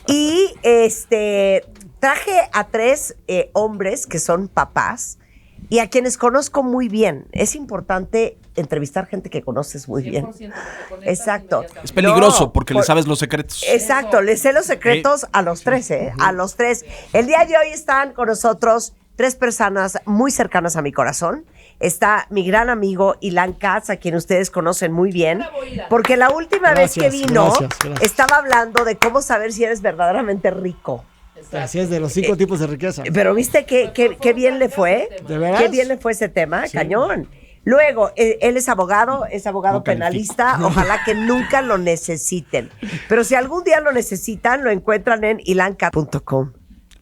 Y traje a 3 hombres que son papás y a quienes conozco muy bien. Es importante entrevistar gente que conoces muy bien. Exacto. Es peligroso porque le sabes los secretos. Exacto, les sé los secretos a los 3, a los 3. El día de hoy están con nosotros 3 personas muy cercanas a mi corazón. Está mi gran amigo Ilan Katz, a quien ustedes conocen muy bien, porque la última vez que vino estaba hablando de cómo saber si eres verdaderamente rico. Así es, de los 5 tipos de riqueza. Pero ¿viste qué bien le fue? ¿De veras? ¿Qué bien le fue ese tema? Sí. Cañón. Luego, él es abogado penalista. Ojalá que nunca lo necesiten. Pero si algún día lo necesitan, lo encuentran en ilankatz.com.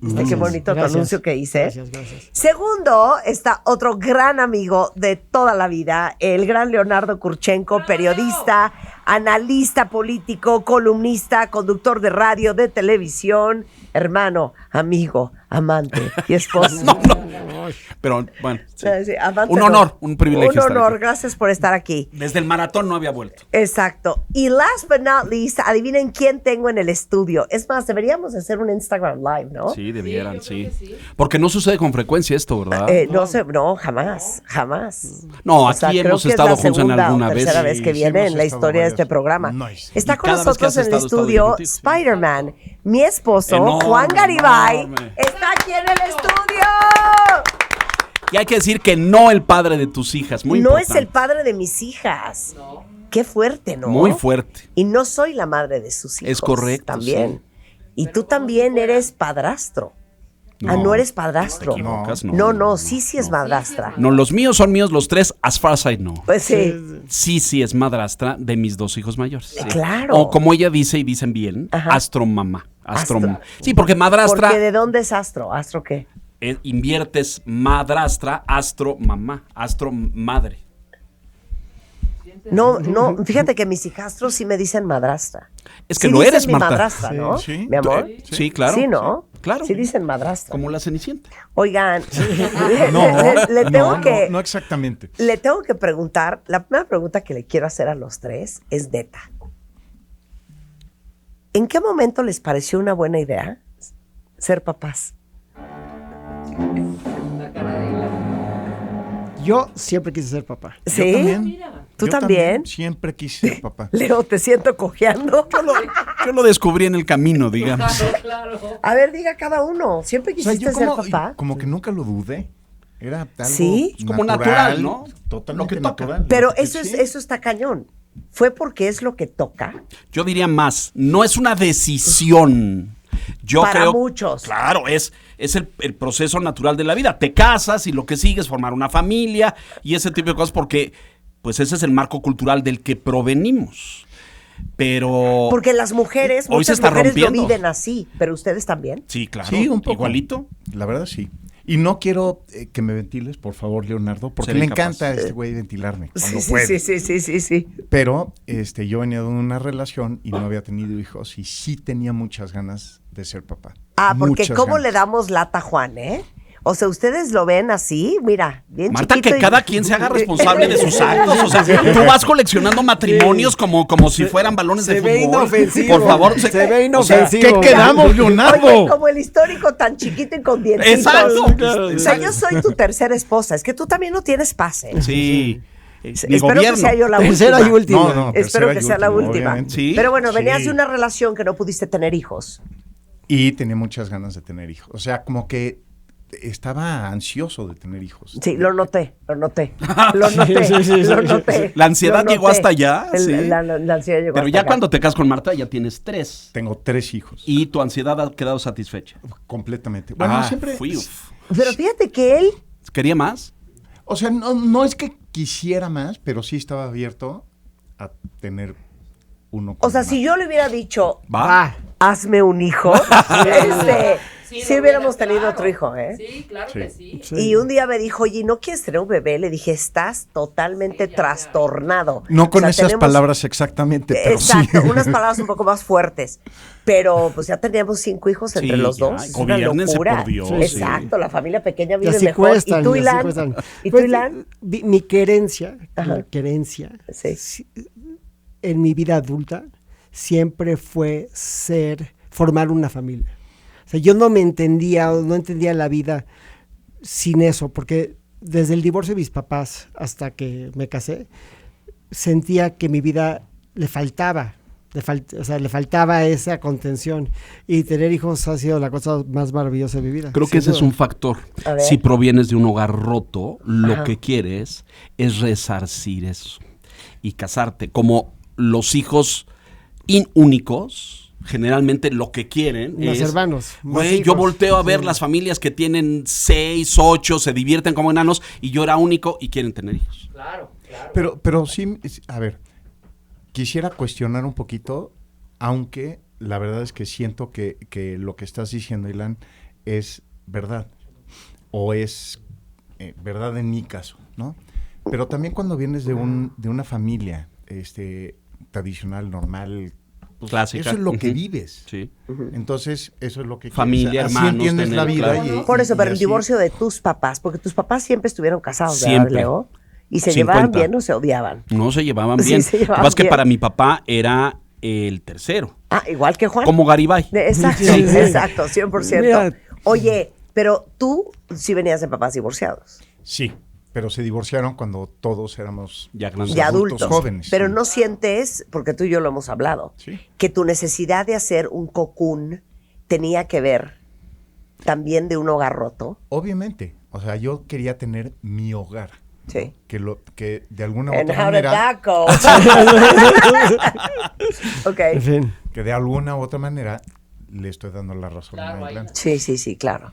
¿Viste qué bonito tu anuncio que hice? Gracias. Segundo, está otro gran amigo de toda la vida, el gran Leonardo Kurchenko, periodista, analista político, columnista, conductor de radio, de televisión, hermano, amigo, amante y esposo. No. Pero bueno, sí. Sí, amante, un honor, un privilegio. Un honor, gracias por estar aquí. Desde el maratón no había vuelto. Exacto. Y last but not least, adivinen quién tengo en el estudio. Es más, deberíamos hacer un Instagram Live, ¿no? Sí, debieran, sí. Porque no sucede con frecuencia esto, ¿verdad? No, jamás. No, aquí hemos estado juntos en alguna vez. Es la tercera vez que viene en la historia de este programa. Nice. Está Y con cada vez que nosotros has en el estado estudio divertido, sí. Spider-Man. Mi esposo, Enorme, Juan Garibay, enorme. está aquí en el estudio. Y hay que decir que no el padre de tus hijas, muy No importante. es el padre de mis hijas. No. Qué fuerte, ¿no? Muy fuerte. Y no soy la madre de sus hijos. Es correcto, también. sí. Y tú también eres padrastro. No eres padrastro. Te equivocas, No, sí es madrastra. No, los míos son míos, los 3, as far as I know. Pues sí. Sí, es madrastra de mis 2 hijos mayores. Sí. Claro. O como ella dice y dicen bien, Ajá. astromamá. Astro. Sí, porque madrastra... Porque ¿de dónde es astro? ¿Astro qué? Inviertes madrastra, astro mamá, astro madre. No, fíjate que mis hijastros sí me dicen madrastra. Es que sí lo dicen eres, mi Marta. madrastra, ¿no? Sí. Mi amor. Sí, claro. Sí, ¿no? Sí, claro. Sí dicen madrastra. Como la Cenicienta. Oigan, No, le tengo que... no exactamente. Le tengo que preguntar, la primera pregunta que le quiero hacer a los 3 es neta. ¿En qué momento les pareció una buena idea ser papás? Yo siempre quise ser papá. ¿Sí? Yo también. ¿Tú Yo también? Siempre quise ser papá. Leo, te siento cojeando. Yo lo descubrí en el camino, digamos. A ver, diga cada uno. ¿Siempre O sea, quisiste yo ser como, papá? como que nunca lo dudé. Era algo ¿Sí? Es como natural, ¿no? Totalmente Lo que toca. natural. Pero Lo que eso está cañón. ¿Fue porque es lo que toca? Yo diría más, no es una decisión. Yo Para creo, muchos. Claro, es el proceso natural de la vida. Te casas y lo que sigue es formar una familia y ese tipo de cosas porque pues ese es el marco cultural del que provenimos. Pero... Porque las mujeres, Hoy se muchas está mujeres lo rompiendo. viven así, pero ustedes también. Sí, claro. Sí, un poco. Igualito. La verdad, sí. Y no quiero que me ventiles, por favor, Leonardo, porque Seré le incapaz. encanta a este güey ventilarme cuando Sí, puede. sí. Pero yo venía de una relación y no había tenido hijos y sí tenía muchas ganas de ser papá. Ah, porque Muchas ¿cómo ganas. le damos lata a Juan, O sea, ¿ustedes lo ven así? Mira, bien Marta, chiquito que y- cada quien se haga responsable de sus actos. O sea, tú vas coleccionando matrimonios como si fueran balones de Se fútbol. ve inofensivo. Por favor, Se ve o sea, inofensivo. ¿Qué quedamos, Leonardo? Oye, como el histórico tan chiquito y con dientitos. Exacto. O sea, yo soy tu tercera esposa. Es que tú también no tienes pase. Sí. Mi Espero gobierno. que sea yo la Tercera última. y última. No, Espero tercera que y sea la última, última. obviamente. Sí. Pero bueno, venías Sí. de una relación que no pudiste tener hijos. Y tenía muchas ganas de tener hijos. O sea, como que estaba ansioso de tener hijos. Sí, lo noté. Sí. Lo noté. La ansiedad Lo llegó noté. hasta allá. Sí. La ansiedad llegó Pero hasta ya acá. cuando te casas con Marta ya tienes 3. Tengo 3 hijos. Y tu ansiedad ha quedado satisfecha. Completamente. Bueno, siempre... Pero fíjate que él... ¿Quería más? O sea, no es que quisiera más, pero sí estaba abierto a tener uno con O sea, más. si yo le hubiera dicho, Va. hazme un hijo, sí hubiéramos tenido otro hijo, Sí, claro que sí. Y un día me dijo, oye, ¿no quieres tener un bebé? Le dije, estás totalmente trastornado. No con O sea, esas tenemos- palabras exactamente, pero Exacto, sí. unas palabras un poco más fuertes. Pero pues ya teníamos 5 hijos entre Sí, los ya, dos. Es una gobiérnense locura. por Dios, Exacto, la familia pequeña Y vive así mejor. cuestan. ¿Y tú, así Ilan? cuestan. ¿Y tú, Pues, Ilan? mi querencia, Ajá. en mi vida adulta siempre fue ser formar una familia. O sea, yo no me entendía, o no entendía la vida sin eso, porque desde el divorcio de mis papás hasta que me casé, sentía que mi vida le faltaba. Le faltaba esa contención. Y tener hijos ha sido la cosa más maravillosa de mi vida. Creo que ese es un factor. A ver. Si provienes de un hogar roto, lo Ajá. que quieres es resarcir eso y casarte. Como los hijos únicos, generalmente lo que quieren Más es... hermanos. más Güey, yo hijos. volteo a ver Sí. las familias que tienen 6, 8, se divierten como enanos y yo era único y quieren tener hijos. Pero sí, a ver, quisiera cuestionar un poquito, aunque la verdad es que siento que lo que estás diciendo, Ilan, es verdad. O es verdad en mi caso, ¿no? Pero también cuando vienes de una familia tradicional, normal, pues, Clásica. eso es lo que Ujú. vives. Sí. Entonces, eso es lo que Familia, quieres. Así hermanos, entiendes tener, la vida. claro. Por eso, pero el así- divorcio de tus papás, porque tus papás siempre estuvieron casados, ¿verdad, Siempre. Leo? ¿Y se 50. llevaban bien o se odiaban? No se llevaban Sí, bien. se Lo que llevaban pasa es que bien. para mi papá era el tercero, Ah, igual que Juan. como Garibay. Exacto, Sí, sí. exacto, 100%. Mira. Oye, pero tú sí venías de papás divorciados, Sí, pero se divorciaron cuando todos éramos Ya grandes. ya adultos, jóvenes. pero sí. no sientes, porque tú y yo lo hemos hablado, Sí. que tu necesidad de hacer un cocoon tenía que ver también de un hogar roto. Obviamente, o sea, yo quería tener mi hogar, Sí. que de alguna u And otra how did manera, that go? Ok. En fin. que de alguna u otra manera le estoy dando la razón a Ilan. Sí, sí, sí, claro.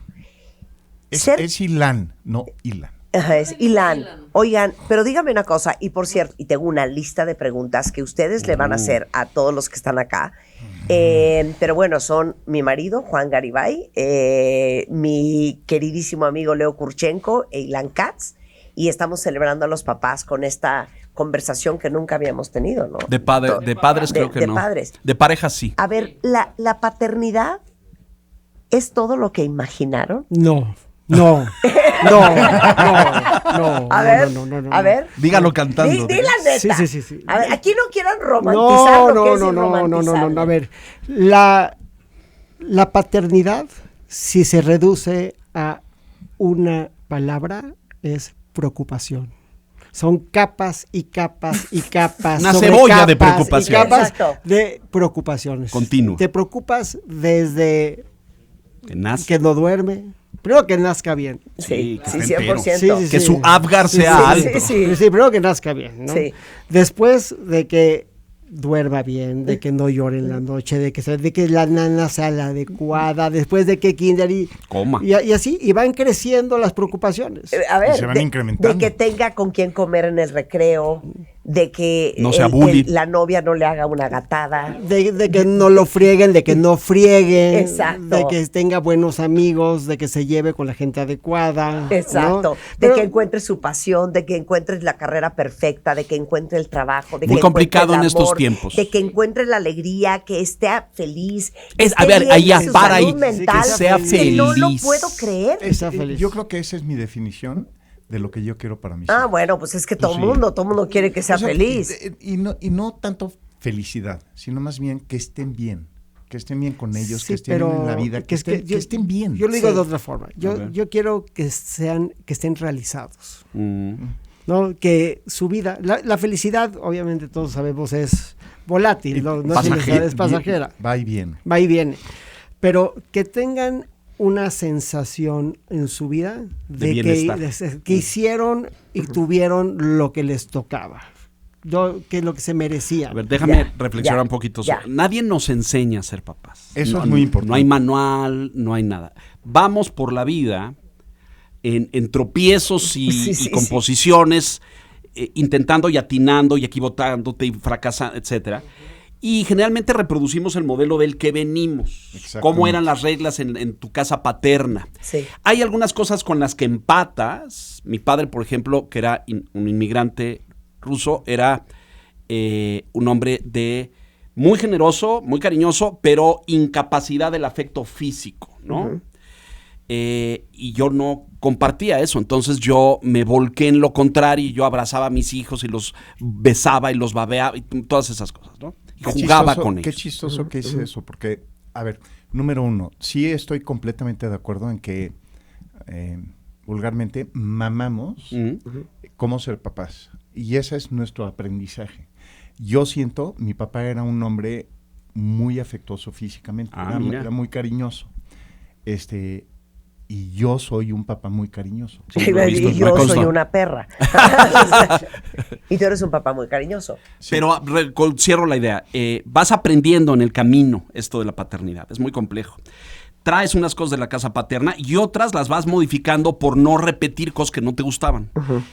Es, Ser- es Ilan, no Ilan. Ajá, es Ilan. Oigan, pero dígame una cosa, y por cierto, y tengo una lista de preguntas que ustedes le van a hacer a todos los que están acá. Pero bueno, son mi marido, Juan Garibay, mi queridísimo amigo Leo Kurchenko e Ilan Katz, y estamos celebrando a los papás con esta conversación que nunca habíamos tenido, ¿no? De padres creo que de no. padres. De parejas sí. A ver, ¿la paternidad es todo lo que imaginaron? No. No. No. No. A ver, no, no, no, a no. ver. Dígalo cantando. Di la neta. Sí, sí, sí, sí. A ver, aquí no quieran romantizar lo que es irromantizable. A ver, la paternidad, si se reduce a una palabra, es preocupación. Son capas y capas y capas. Una sobre cebolla de capas preocupación. y capas Exacto. de preocupaciones. Continuo. Te preocupas desde Que nace. que no duerme. Primero que nazca bien. Sí, que sí, esté entero. 100%. Que su Apgar sea sí, alto. sí. Sí, primero que nazca bien, ¿no? Sí. Después de que duerma bien, de que no llore en la noche, de que la nana sea la adecuada, después de que kinder Coma. y así, y van creciendo las preocupaciones. A ver, Y se van incrementando. de que tenga con quien comer en el recreo, de que No sea bully. la novia no le haga una gatada. De que no lo frieguen, de que no frieguen, Exacto. de que tenga buenos amigos, de que se lleve con la gente adecuada. Exacto. ¿no? De Pero- que encuentre su pasión, de que encuentre la carrera perfecta, de que encuentre el trabajo, de Muy que complicado encuentre el en estos amor, tiempos. de que encuentre la alegría, que esté feliz. Es- esté a ver, bien ahí de ya, su para salud ahí. mental, Sí, que sea que no lo feliz. puedo creer. Sea feliz. Yo creo que esa es mi definición de lo que yo quiero para mis Ah, hijos. bueno, pues es que todo Sí. mundo quiere que sea O sea, feliz. Y no tanto felicidad, sino más bien que estén bien con ellos, Sí, que estén pero en la vida, que yo- estén bien. Yo lo digo Sí. de otra forma. A Yo, ver. yo quiero que estén realizados. Mm. ¿No? Que su vida, la felicidad, obviamente todos sabemos, es volátil, no pasajera. es pasajera, Va y viene. va y viene. Pero que tengan una sensación en su vida De de bienestar. que hicieron y tuvieron lo que les tocaba, que es lo que se merecía. A ver, déjame Ya, reflexionar ya, un poquito. ya. Nadie nos enseña a ser papás. Eso es muy importante. No hay manual, no hay nada. Vamos por la vida en tropiezos y, Sí, y sí, composiciones, intentando y atinando y equivocándote y fracasando, etcétera. Y generalmente reproducimos el modelo del que venimos. Exactamente. Cómo eran las reglas en tu casa paterna. Sí. Hay algunas cosas con las que empatas. Mi padre, por ejemplo, que era un inmigrante ruso, era un hombre muy generoso, muy cariñoso, pero incapacidad del afecto físico, ¿no? Ujú. Y yo no compartía eso, entonces yo me volqué en lo contrario y yo abrazaba a mis hijos y los besaba y los babeaba y todas esas cosas, ¿no? Y Qué jugaba chistoso- con Qué ellos. chistoso que es eso, porque, a ver, Número uno, sí estoy completamente de acuerdo en que vulgarmente mamamos cómo ser papás. Y ese es nuestro aprendizaje. Yo siento, mi papá era un hombre muy afectuoso físicamente, era muy cariñoso. Y yo soy un papá muy cariñoso. Sí, y yo soy una perra. Y tú eres un papá muy cariñoso. Sí. Pero cierro la idea. Vas aprendiendo en el camino esto de la paternidad. Es muy complejo. Traes unas cosas de la casa paterna y otras las vas modificando por no repetir cosas que no te gustaban.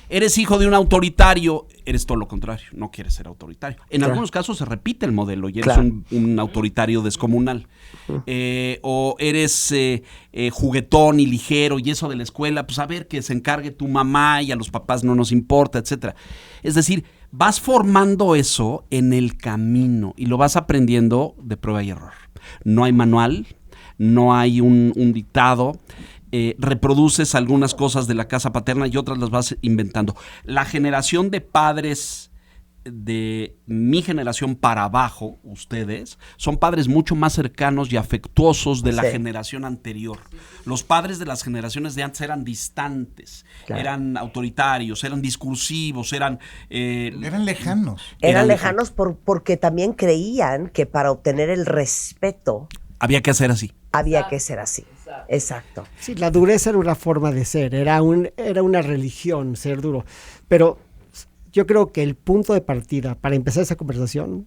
Eres hijo de un autoritario, eres todo lo contrario, no quieres ser autoritario. En algunos casos se repite el modelo y eres un autoritario descomunal. O eres juguetón y ligero y eso de la escuela, pues a ver que se encargue tu mamá y a los papás no nos importa, etcétera. Es decir, vas formando eso en el camino y lo vas aprendiendo de prueba y error. No hay manual. No hay un dictado, reproduces algunas cosas de la casa paterna y otras las vas inventando. La generación de padres de mi generación para abajo, ustedes, son padres mucho más cercanos y afectuosos de la generación anterior. Los padres de las generaciones de antes eran distantes, eran autoritarios, eran discursivos, eran lejanos. Eran lejanos porque también creían que para obtener el respeto había que hacer así. Había que ser así. Exacto. Sí, la dureza era una forma de ser, era una religión ser duro. Pero yo creo que el punto de partida para empezar esa conversación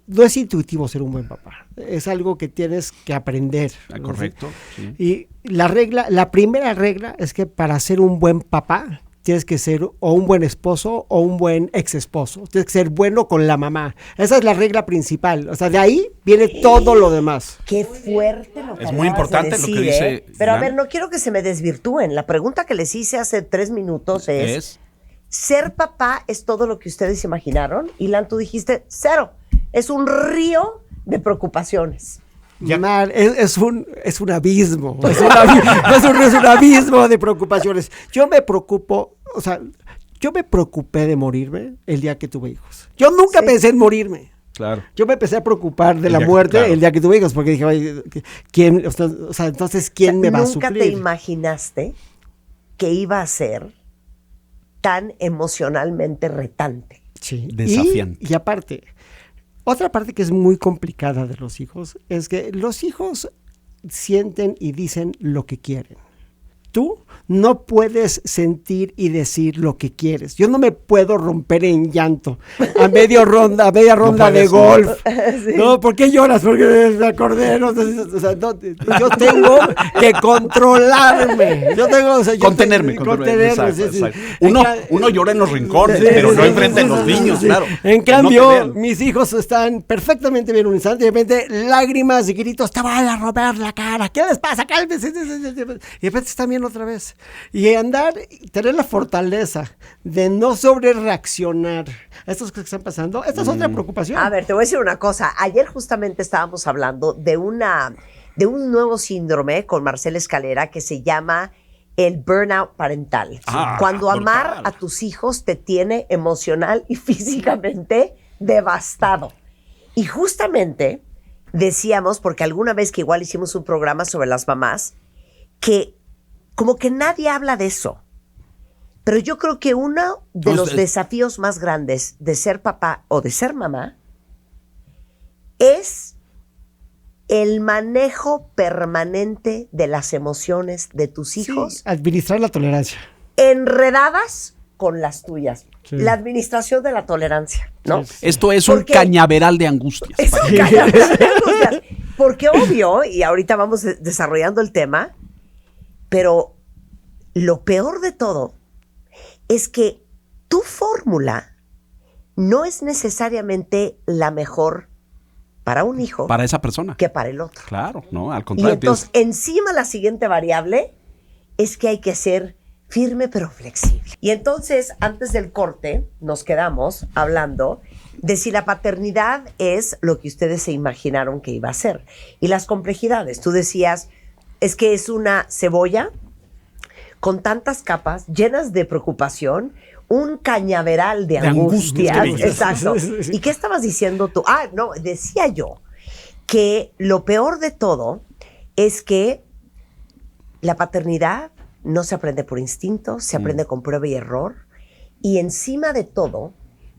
no es intuitivo ser un buen papá. Es algo que tienes que aprender. Correcto. Sí. Y la primera regla es que para ser un buen papá tienes que ser o un buen esposo o un buen ex esposo. Tienes que ser bueno con la mamá. Esa es la regla principal. O sea, de ahí viene todo lo demás. Qué fuerte lo que es muy importante decir, lo que dice. Pero a ver, no quiero que se me desvirtúen. La pregunta que les hice hace 3 minutos es ¿ser papá es todo lo que ustedes imaginaron? Ilan, tú dijiste 0. Es un río de preocupaciones. Es un abismo. Es un abismo de preocupaciones. Yo me preocupé de morirme el día que tuve hijos. Yo nunca pensé en morirme. Claro. Yo me empecé a preocupar de la muerte el día que tuve hijos, porque dije, oye, ¿quién? Entonces, ¿quién me va a suplir? ¿Nunca te imaginaste que iba a ser tan emocionalmente retante? Sí. Desafiante. Y aparte, otra parte que es muy complicada de los hijos es que los hijos sienten y dicen lo que quieren. Tú no puedes sentir y decir lo que quieres. Yo no me puedo romper en llanto a media ronda de golf. Sí. No, ¿por qué lloras? Porque me acordé. Yo tengo que controlarme. Contenerme. Exacto. Sí. Uno llora en los rincones, pero no enfrente a los niños, claro. En cambio, mis hijos están perfectamente bien un instante. De repente, lágrimas y gritos, te van a romper la cara. ¿Qué les pasa? Cálmense. Y de repente están bien otra vez. Y tener la fortaleza de no sobre reaccionar a estas cosas que están pasando, esta es otra preocupación. A ver, te voy a decir una cosa. Ayer justamente estábamos hablando de un nuevo síndrome con Marcela Escalera que se llama el burnout parental. Cuando amar a tus hijos te tiene emocional y físicamente devastado. Y justamente decíamos, porque alguna vez que igual hicimos un programa sobre las mamás, que como que nadie habla de eso. Pero yo creo que uno de los desafíos más grandes de ser papá o de ser mamá es el manejo permanente de las emociones de tus hijos. Sí, administrar la tolerancia. Enredadas con las tuyas. Sí. La administración de la tolerancia, ¿no? Sí. Esto es un cañaveral de angustias. Es un cañaveral de angustias. Porque obvio, y ahorita vamos desarrollando el tema, pero lo peor de todo es que tu fórmula no es necesariamente la mejor para un hijo. Para esa persona. Que para el otro. Claro, no, al contrario. Y entonces, encima la siguiente variable es que hay que ser firme pero flexible. Y entonces, antes del corte, nos quedamos hablando de si la paternidad es lo que ustedes se imaginaron que iba a ser. Y las complejidades. Tú decías, es que es una cebolla con tantas capas, llenas de preocupación, un cañaveral de angustias. Exacto. ¿Y qué estabas diciendo tú? No, decía yo que lo peor de todo es que la paternidad no se aprende por instinto, se aprende con prueba y error. Y encima de todo,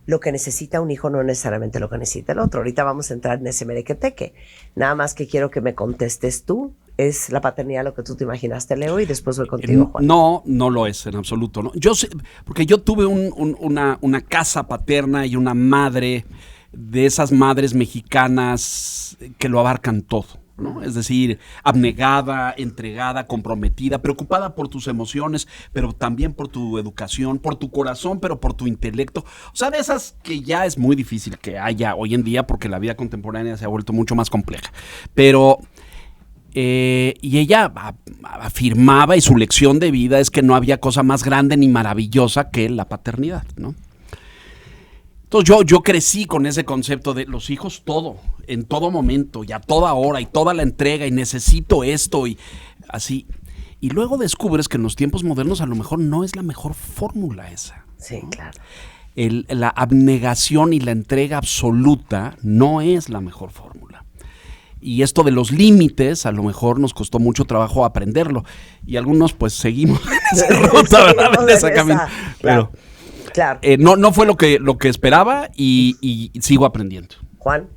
lo que necesita un hijo no es necesariamente lo que necesita el otro. Ahorita vamos a entrar en ese merequeteque. Nada más que quiero que me contestes tú. ¿Es la paternidad lo que tú te imaginaste, Leo? Y después voy contigo, Juan. No, no lo es en absoluto. ¿No? Yo sé, porque yo tuve una casa paterna y una madre de esas madres mexicanas que lo abarcan todo, ¿no? Es decir, abnegada, entregada, comprometida, preocupada por tus emociones, pero también por tu educación, por tu corazón, pero por tu intelecto. O sea, de esas que ya es muy difícil que haya hoy en día porque la vida contemporánea se ha vuelto mucho más compleja. Pero... y ella afirmaba, y su lección de vida es que no había cosa más grande ni maravillosa que la paternidad, ¿no? Entonces yo crecí con ese concepto de los hijos todo, en todo momento, y a toda hora, y toda la entrega, y necesito esto, y así. Y luego descubres que en los tiempos modernos a lo mejor no es la mejor fórmula esa. Sí, claro. La abnegación y la entrega absoluta no es la mejor fórmula. Y esto de los límites, a lo mejor nos costó mucho trabajo aprenderlo. Y algunos pues seguimos en esa ruta, ¿verdad? En esa camino. Pero claro. No fue lo que esperaba y sigo aprendiendo. Juan.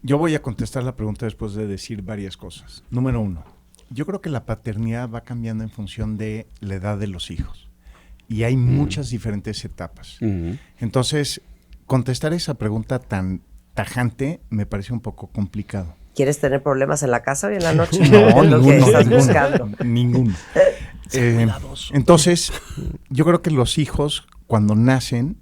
Yo voy a contestar la pregunta después de decir varias cosas. Número 1, yo creo que la paternidad va cambiando en función de la edad de los hijos. Y hay muchas diferentes etapas. Entonces, contestar esa pregunta tan tajante me parece un poco complicado. ¿Quieres tener problemas en la casa hoy en la noche? No, es lo que ninguno, estás buscando. Ninguno. Entonces, yo creo que los hijos, cuando nacen,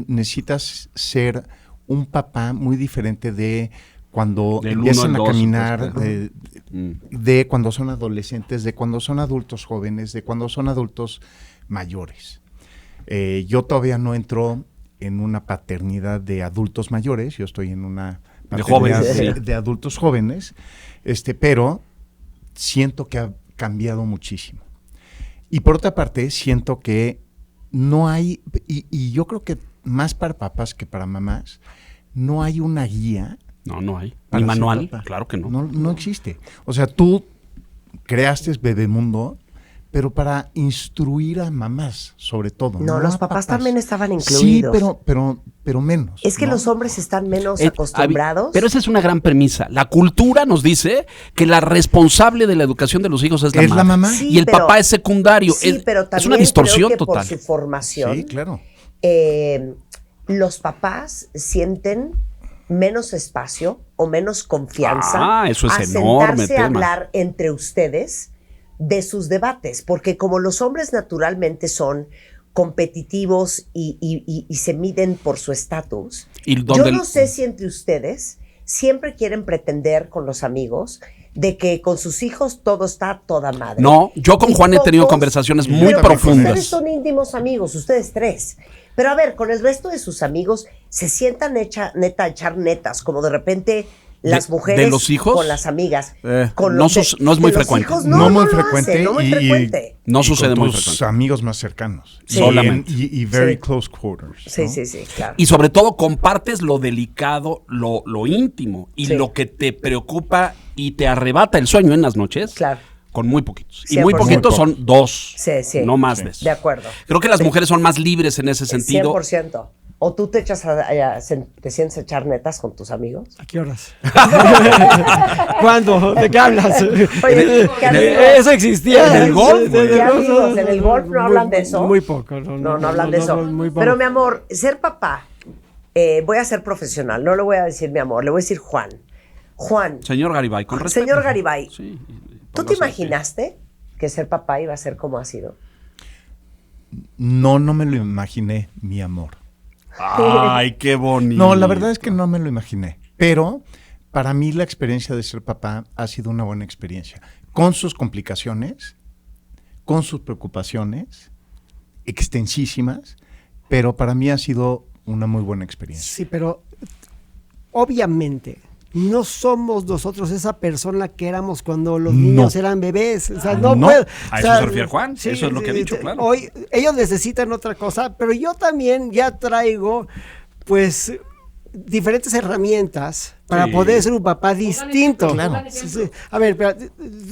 necesitas ser un papá muy diferente de cuando empiezan a caminar, de cuando son adolescentes, de cuando son adultos jóvenes, de cuando son adultos mayores. Yo todavía no entro en una paternidad de adultos mayores, yo estoy en una paternidad de adultos jóvenes, pero siento que ha cambiado muchísimo. Y por otra parte, siento que no hay, y yo creo que más para papás que para mamás, no hay una guía. No hay. Ni manual, claro que no. No existe. O sea, tú creaste Bebemundo, pero para instruir a mamás, sobre todo. No, los papás también estaban incluidos. Sí, pero menos. Es que los hombres están menos acostumbrados. Pero esa es una gran premisa. La cultura nos dice que la responsable de la educación de los hijos es la madre. La mamá. Sí, y el papá es secundario. Sí, pero también es una distorsión creo que total. por su formación, Sí, claro. Los papás sienten menos espacio o menos confianza eso es a enorme sentarse tema. a hablar entre ustedes de sus debates, porque como los hombres naturalmente son competitivos y se miden por su estatus, yo no sé si entre ustedes siempre quieren pretender con los amigos de que con sus hijos todo está toda madre. No, yo con Juan he tenido conversaciones muy profundas. Ustedes son íntimos amigos, ustedes tres. Pero a ver, con el resto de sus amigos, se sientan echar netas, como de repente las mujeres de los hijos, con las amigas. No es muy frecuente. No muy frecuente. No sucede muy frecuente. Tus frecuente. amigos más cercanos. Sí. Solamente. Y very close quarters. Sí, ¿no? sí, claro. Y sobre todo compartes lo delicado, lo íntimo y lo que te preocupa y te arrebata el sueño en las noches. Claro. Con muy poquitos. 100%. Y muy poquitos son 2. Sí. No más de eso. De acuerdo. Creo que las mujeres son más libres en ese sentido. 100%. ¿O tú te sientes a echar netas con tus amigos? ¿A qué horas? ¿Cuándo? ¿De qué hablas? Oye, eso existía. ¿En el golf? ¿Qué amigos? ¿En el golf no hablan de eso? Muy poco. No hablan de eso. Muy poco. Pero mi amor, ser papá, voy a ser profesional, no le voy a decir mi amor, le voy a decir Juan. Juan. Señor Garibay, con respeto. Señor Garibay, sí, ¿tú te imaginaste que ser papá iba a ser como ha sido? No me lo imaginé, mi amor. Ay, qué bonito. No, la verdad es que no me lo imaginé. Pero para mí la experiencia de ser papá ha sido una buena experiencia. Con sus complicaciones, con sus preocupaciones extensísimas, pero para mí ha sido una muy buena experiencia. Sí, pero obviamente no somos nosotros esa persona que éramos cuando los niños eran bebés. O sea, no puedo. ¿A eso se refiere Juan? Sí, eso es lo que ha dicho, claro. Hoy ellos necesitan otra cosa, pero yo también ya traigo, pues, diferentes herramientas para Sí. poder ser un papá distinto. Claro. Sí, sí. A ver, pero,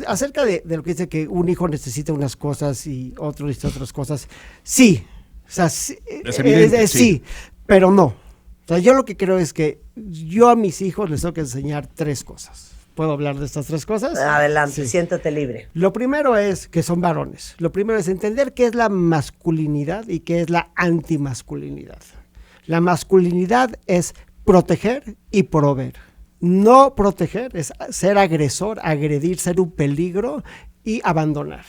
acerca de lo que dice que un hijo necesita unas cosas y otro necesita otras cosas, sí. O sea, sí, Es evidente, sí, pero no. O sea, yo lo que creo es que yo a mis hijos les tengo que enseñar 3 cosas. ¿Puedo hablar de estas 3 cosas? Adelante, Sí. siéntate libre. Lo primero es que son varones. Lo primero es entender qué es la masculinidad y qué es la antimasculinidad. La masculinidad es proteger y proveer. No proteger es ser agresor, agredir, ser un peligro y abandonar.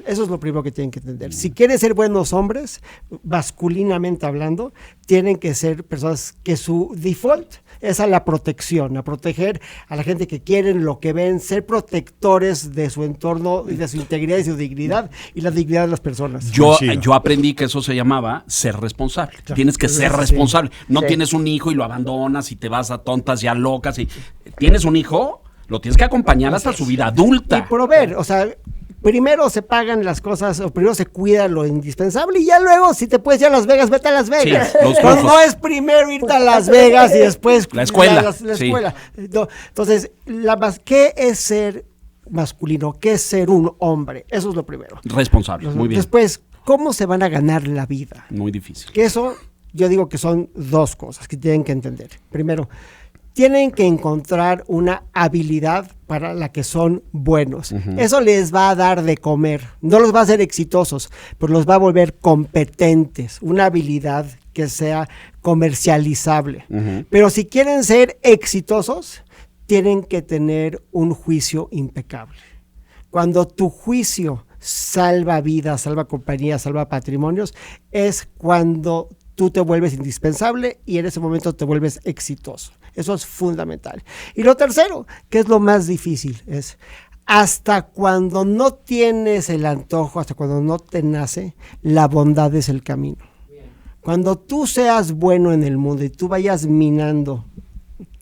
Eso es lo primero que tienen que entender. Si quieren ser buenos hombres, masculinamente hablando, tienen que ser personas que su default es a la protección, a proteger a la gente que quieren, lo que ven, ser protectores de su entorno y de su integridad y su dignidad y la dignidad de las personas. Yo aprendí que eso se llamaba ser responsable. Claro. Tienes que ser Sí. responsable. No Sí. tienes un hijo y lo abandonas y te vas a tontas ya locas. Y tienes un hijo, lo tienes que acompañar hasta su vida Y adulta. proveer, o sea, primero se pagan las cosas, o primero se cuida lo indispensable y ya luego, si te puedes ir a Las Vegas, vete a Las Vegas. Sí, los Entonces, lujos. no es primero irte a Las Vegas y después La escuela, la sí. escuela. No, entonces, ¿qué es ser masculino? ¿Qué es ser un hombre? Eso es lo primero. Responsable, muy bien. Después, ¿cómo se van a ganar la vida? Muy difícil. Que eso, yo digo que son 2 cosas que tienen que entender. Primero, tienen que encontrar una habilidad para la que son buenos. Eso les va a dar de comer. No los va a hacer exitosos, pero los va a volver competentes. Una habilidad que sea comercializable. Pero si quieren ser exitosos, tienen que tener un juicio impecable. Cuando tu juicio salva vidas, salva compañías, salva patrimonios, es cuando tú te vuelves indispensable y en ese momento te vuelves exitoso. Eso es fundamental. Y lo tercero, que es lo más difícil, es hasta cuando no tienes el antojo, hasta cuando no te nace, la bondad es el camino. Cuando tú seas bueno en el mundo y tú vayas minando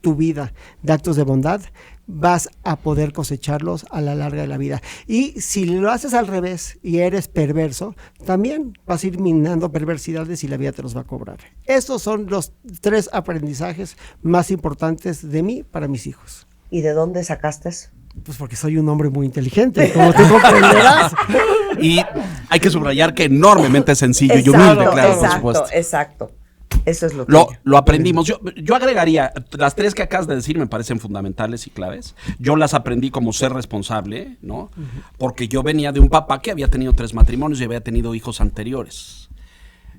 tu vida de actos de bondad, vas a poder cosecharlos a la larga de la vida. Y si lo haces al revés y eres perverso, también vas a ir minando perversidades y la vida te los va a cobrar. Estos son los 3 aprendizajes más importantes de mí para mis hijos. ¿Y de dónde sacaste eso? Pues porque soy un hombre muy inteligente, como tú comprenderás. Y hay que subrayar que enormemente sencillo y humilde, claro, por supuesto. Exacto. Eso es lo que Lo aprendimos. Yo agregaría, las 3 que acabas de decir me parecen fundamentales y claves. Yo las aprendí como ser responsable, ¿no? Porque yo venía de un papá que había tenido 3 matrimonios y había tenido hijos anteriores.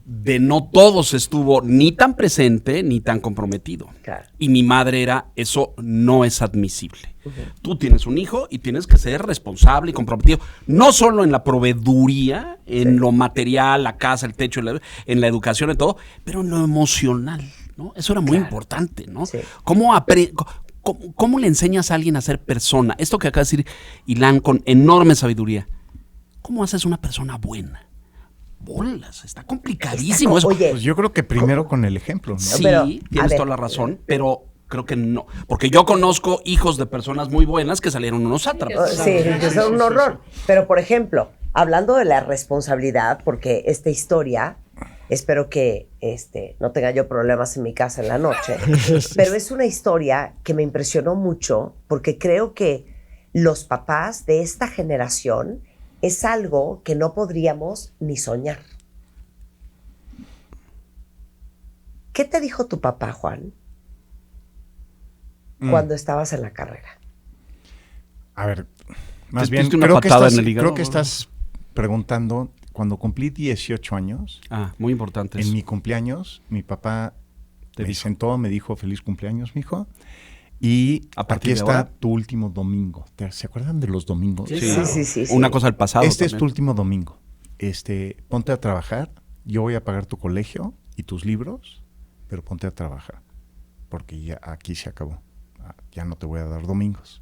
De no todos estuvo ni tan presente ni tan comprometido. Claro. Y mi madre era, eso no es admisible. Tú tienes un hijo y tienes que ser responsable y comprometido, no solo en la proveeduría, en lo material, la casa, el techo, en la educación y todo, pero en lo emocional, ¿no? Eso era muy importante, ¿no? Sí. ¿Cómo le enseñas a alguien a ser persona? Esto que acaba de decir Ilan con enorme sabiduría. ¿Cómo haces una persona buena? Bolas, está complicadísimo eso. Oye, Pues yo creo que primero con el ejemplo, ¿no? Sí, pero, a tienes ver. toda la razón, pero creo que no. Porque yo conozco hijos de personas muy buenas que salieron unos sátrapas. Sí, que son un horror. Pero, por ejemplo, hablando de la responsabilidad, porque esta historia, espero que no tenga yo problemas en mi casa en la noche, pero es una historia que me impresionó mucho porque creo que los papás de esta generación es algo que no podríamos ni soñar. ¿Qué te dijo tu papá, Juan, cuando estabas en la carrera? A ver, más Te bien, diste una creo que, patada estás, en el hígado, creo que ¿no? estás preguntando, cuando cumplí 18 años, Muy importante en eso. mi cumpleaños, mi papá me sentó, me dijo, feliz cumpleaños, mijo. Y ¿A partir aquí de está ahora? tu último domingo. ¿Se acuerdan de los domingos? Sí. Una cosa del pasado. Este es tu también. último domingo. Ponte a trabajar. Yo voy a pagar tu colegio y tus libros, pero ponte a trabajar. Porque ya aquí se acabó. Ya no te voy a dar domingos.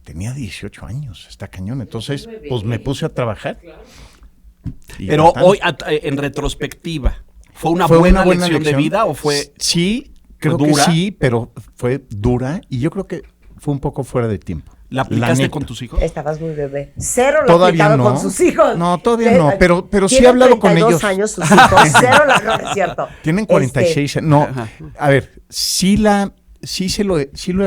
Tenía 18 años, está cañón. Entonces, pues me puse a trabajar. Y Pero bastante. hoy, en retrospectiva, ¿fue una buena lección de vida o fue...? Sí, creo dura? que sí, pero fue dura y yo creo que fue un poco fuera de tiempo. ¿La aplicaste neta. con tus hijos? Estabas muy bebé. Cero lo Todavía aplicado no. con sus hijos. No, todavía no, pero sí Tienen he hablado con 32 ellos. años sus hijos. Cero no es cierto. Tienen 46. No, a ver, sí lo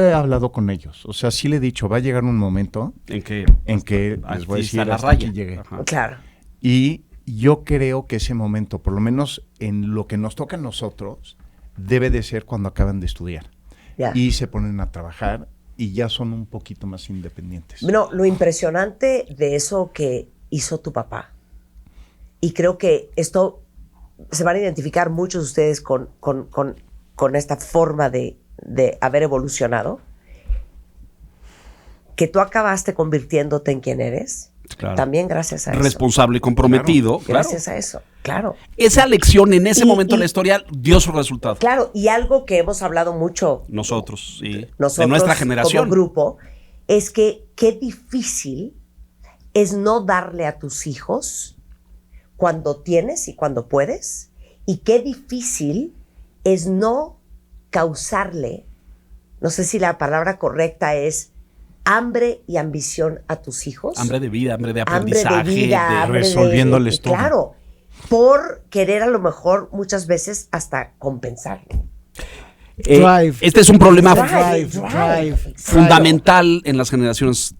he hablado con ellos. O sea, sí le he dicho, va a llegar un momento ¿En qué? en que les Aquí voy a está decir la hasta raya. aquí llegué. Ajá. Claro. Y yo creo que ese momento, por lo menos en lo que nos toca a nosotros, debe de ser cuando acaban de estudiar. Ya. Y se ponen a trabajar y ya son un poquito más independientes. No, lo impresionante de eso que hizo tu papá, y creo que esto se van a identificar muchos de ustedes con esta forma de haber evolucionado, que tú acabaste convirtiéndote en quien eres, Claro. también gracias a eso. Responsable y comprometido. Claro. Gracias a eso, claro. Esa lección en ese Y- momento de y- la historia dio su resultado. Claro, y algo que hemos hablado mucho Nosotros, sí. nosotros de nuestra generación. como grupo, es que qué difícil es no darle a tus hijos cuando tienes y cuando puedes, y qué difícil es no causarle, no sé si la palabra correcta es hambre y ambición a tus hijos. Hambre de vida, hambre de Hambre aprendizaje. de vida, hambre resolviéndoles todo. Claro, por querer a lo mejor muchas veces hasta compensarlo. Drive. Este es un problema Drive. fundamental en las generaciones,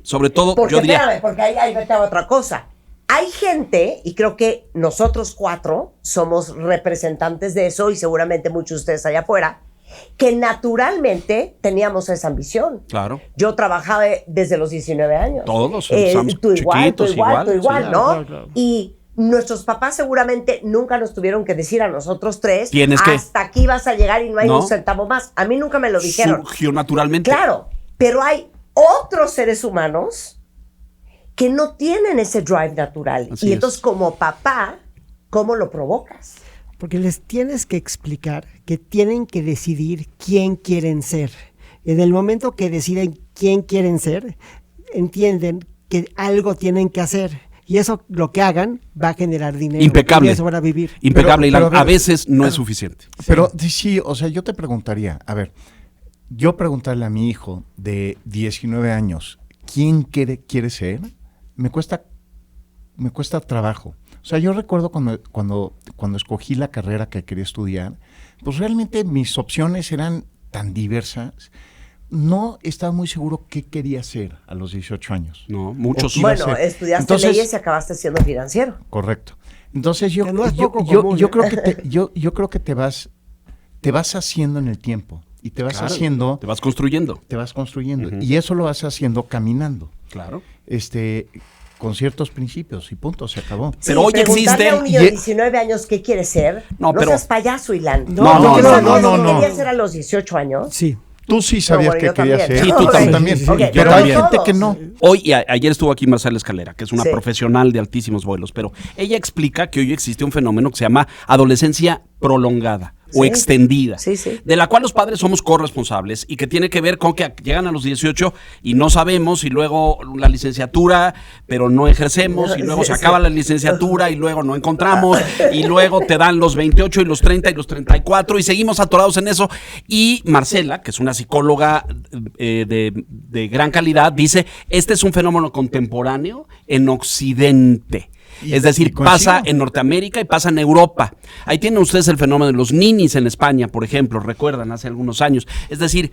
sobre todo, Porque, yo diría, espérame, porque ahí vete a otra cosa. Hay gente, y creo que nosotros 4 somos representantes de eso, y seguramente muchos de ustedes allá afuera, que naturalmente teníamos esa ambición. claro, Yo trabajaba desde los 19 años. Todos empezamos tú igual, tú chiquitos, igual, tú igual, igual, sí. ¿no? Claro. Y nuestros papás seguramente nunca nos tuvieron que decir a nosotros 3, Tienes que. hasta aquí vas a llegar y no hay No. un centavo más. A mí nunca me lo dijeron. surgió naturalmente. Claro, pero hay otros seres humanos que no tienen ese drive natural. Así y es. entonces, como papá, ¿cómo lo provocas? Porque les tienes que explicar que tienen que decidir quién quieren ser. En el momento que deciden quién quieren ser, entienden que algo tienen que hacer. Y eso, lo que hagan, va a generar dinero. Impecable. Y de eso van a vivir. Impecable, Pero, Ilan. A veces no es suficiente. Pero sí, o sea, yo te preguntaría, a ver, yo preguntarle a mi hijo de 19 años, ¿quién quiere ser? Me cuesta trabajo. O sea, yo recuerdo cuando escogí la carrera que quería estudiar, pues realmente mis opciones eran tan diversas. No estaba muy seguro qué quería hacer a los 18 años. No, muchos. O iba a Bueno, ser. estudiaste Entonces- leyes y acabaste siendo financiero. Correcto. Entonces yo Que no es yo, poco yo- común, yo ¿eh? creo que yo creo que te vas haciendo en el tiempo y te vas Claro, haciendo, te vas construyendo. te vas construyendo Ujú. y eso lo vas haciendo caminando. Claro. Con ciertos principios y punto, se acabó. Pero hoy preguntarle existe- a un niño de y- 19 años qué quiere ser, No, no pero- seas payaso, Ilan. No, no, ¿Tú no, sabías no, lo no, que no. querías hacer a los 18 años? Sí. Tú sí sabías bueno, que yo querías también. ser. Sí, tú Ok. también. Sí, sí, sí. Ok, Yo Pero no hay también. gente que todos. no. Hoy, ayer estuvo aquí Marcela Escalera, que es una Sí. profesional de altísimos vuelos, pero ella explica que hoy existe un fenómeno que se llama adolescencia prolongada o Sí. extendida, Sí, sí. de la cual los padres somos corresponsables y que tiene que ver con que llegan a los 18 y no sabemos, y luego la licenciatura, pero no ejercemos, y luego se Sí, sí. acaba la licenciatura y luego no encontramos, y luego te dan los 28 y los 30 y los 34 y seguimos atorados en eso. Y Marcela, que es una psicóloga de gran calidad, dice, este es un fenómeno contemporáneo en Occidente. Es decir, y coincido. pasa en Norteamérica y pasa en Europa. Ahí tienen ustedes el fenómeno de los ninis en España, por ejemplo, recuerdan, hace algunos años. Es decir,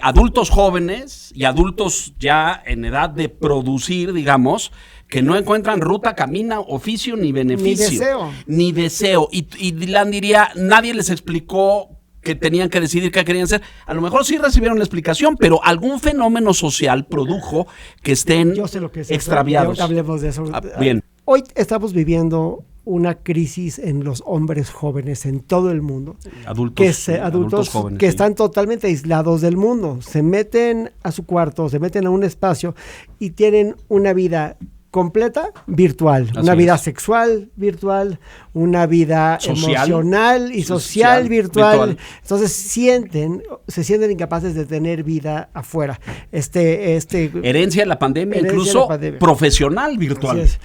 adultos jóvenes y adultos ya en edad de producir, digamos, que no encuentran ruta, camina, oficio ni beneficio. Ni deseo. Ni deseo. Y Dylan diría, nadie les explicó que tenían que decidir qué querían ser. A lo mejor sí recibieron la explicación, pero algún fenómeno social produjo que estén Yo sé lo que es eso. extraviados. Ahorita hablemos de eso. Ah, bien. Hoy estamos viviendo una crisis en los hombres jóvenes en todo el mundo. Adultos, Adultos jóvenes, que sí. están totalmente aislados del mundo. Se meten a su cuarto, se meten a un espacio y tienen una vida completa virtual. Así Una vida es. sexual virtual, una vida Social. emocional y social Social, virtual. virtual. Entonces se sienten incapaces de tener vida afuera. Herencia de la pandemia, Herencia de incluso la pandemia. profesional virtual. Así es.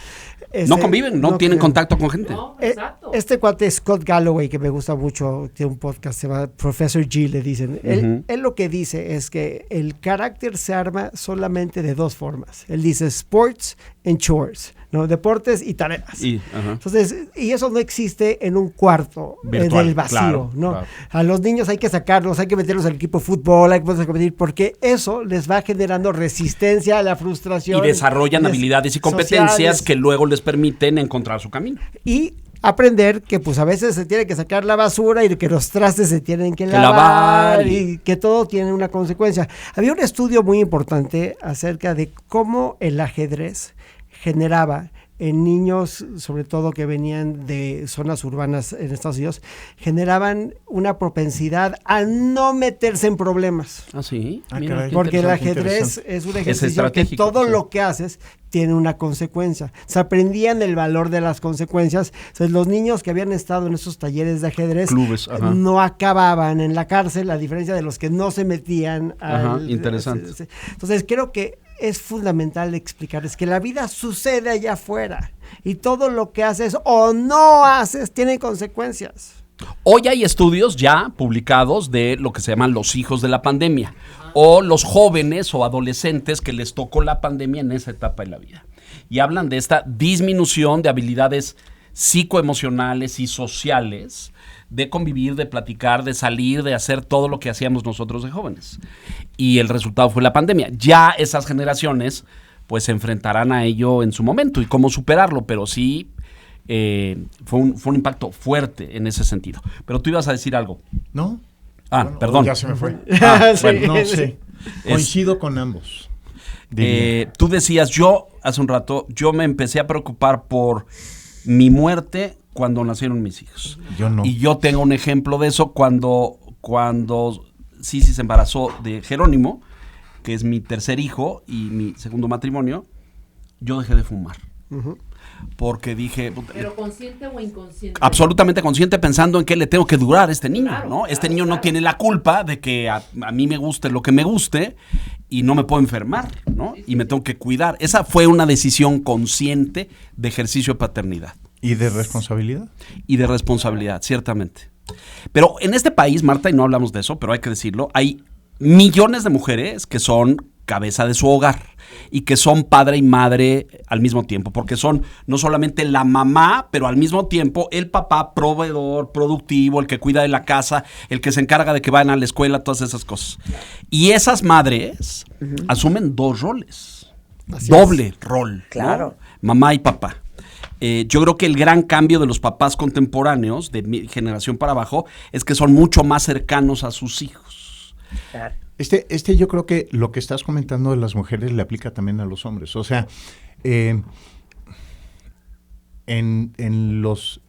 No conviven, no tienen contacto con gente. No, exacto. Este cuate Scott Galloway, que me gusta mucho, tiene un podcast, se llama Professor G, le dicen. Él lo que dice es que el carácter se arma solamente de dos formas. Él dice sports and chores, ¿no? Deportes y tareas. Entonces, y eso no existe en un cuarto virtual, del vacío, claro, ¿no? claro. A los niños hay que sacarlos, hay que meterlos al equipo de fútbol, hay que ponerlos a competir, porque eso les va generando resistencia a la frustración. Y desarrollan habilidades y competencias sociales, que luego les permiten encontrar su camino. y aprender que pues a veces se tiene que sacar la basura y que los trastes se tienen que lavar y que todo tiene una consecuencia. Había un estudio muy importante acerca de cómo el ajedrez generaba en niños, sobre todo que venían de zonas urbanas en Estados Unidos, generaban una propensidad a no meterse en problemas. Ah, sí. Ah, Mira, caray. qué Porque el interesante. ajedrez es un ejercicio que estratégico, todo sí. lo que haces tiene una consecuencia. Se aprendían el valor de las consecuencias. Entonces, los niños que habían estado en esos talleres de ajedrez Clubes, ajá. no acababan en la cárcel, a diferencia de los que no se metían interesante. Entonces, creo que es fundamental explicarles que la vida sucede allá afuera y todo lo que haces o no haces tiene consecuencias. Hoy hay estudios ya publicados de lo que se llaman los hijos de la pandemia o los jóvenes o adolescentes que les tocó la pandemia en esa etapa de la vida. Y hablan de esta disminución de habilidades psicoemocionales y sociales, de convivir, de platicar, de salir, de hacer todo lo que hacíamos nosotros de jóvenes. Y el resultado fue la pandemia. Ya esas generaciones pues se enfrentarán a ello en su momento y cómo superarlo, pero sí fue un impacto fuerte en ese sentido. Pero tú ibas a decir algo. ¿No? Ah, Bueno, perdón. Ya se me fue. Sí. Bueno, no sé. Coincido con ambos. diría. Tú decías, hace un rato, yo me empecé a preocupar por mi muerte cuando nacieron mis hijos. Yo no. Y yo tengo un ejemplo de eso cuando Sisi se embarazó de Jerónimo, que es mi tercer hijo y mi segundo matrimonio, yo dejé de fumar. Porque dije... Pero consciente o inconsciente. Absolutamente consciente, pensando en que le tengo que durar a este niño, Claro, ¿no? Este claro, niño no claro. tiene la culpa de que a mí me guste lo que me guste y no me puedo enfermar, ¿no? Y me tengo que cuidar. Esa fue una decisión consciente de ejercicio de paternidad. ¿Y de responsabilidad? Y de responsabilidad, ciertamente. Pero en este país, Marta, y no hablamos de eso, pero hay que decirlo, hay millones de mujeres que son cabeza de su hogar y que son padre y madre al mismo tiempo, porque son no solamente la mamá, pero al mismo tiempo el papá proveedor, productivo, el que cuida de la casa, el que se encarga de que vayan a la escuela, todas esas cosas. Y esas madres asumen dos roles, doble rol, ¿no? Claro. Mamá y papá. Yo creo que el gran cambio de los papás contemporáneos, de mi generación para abajo, es que son mucho más cercanos a sus hijos. Claro. Yo creo que lo que estás comentando de las mujeres le aplica también a los hombres. O sea, en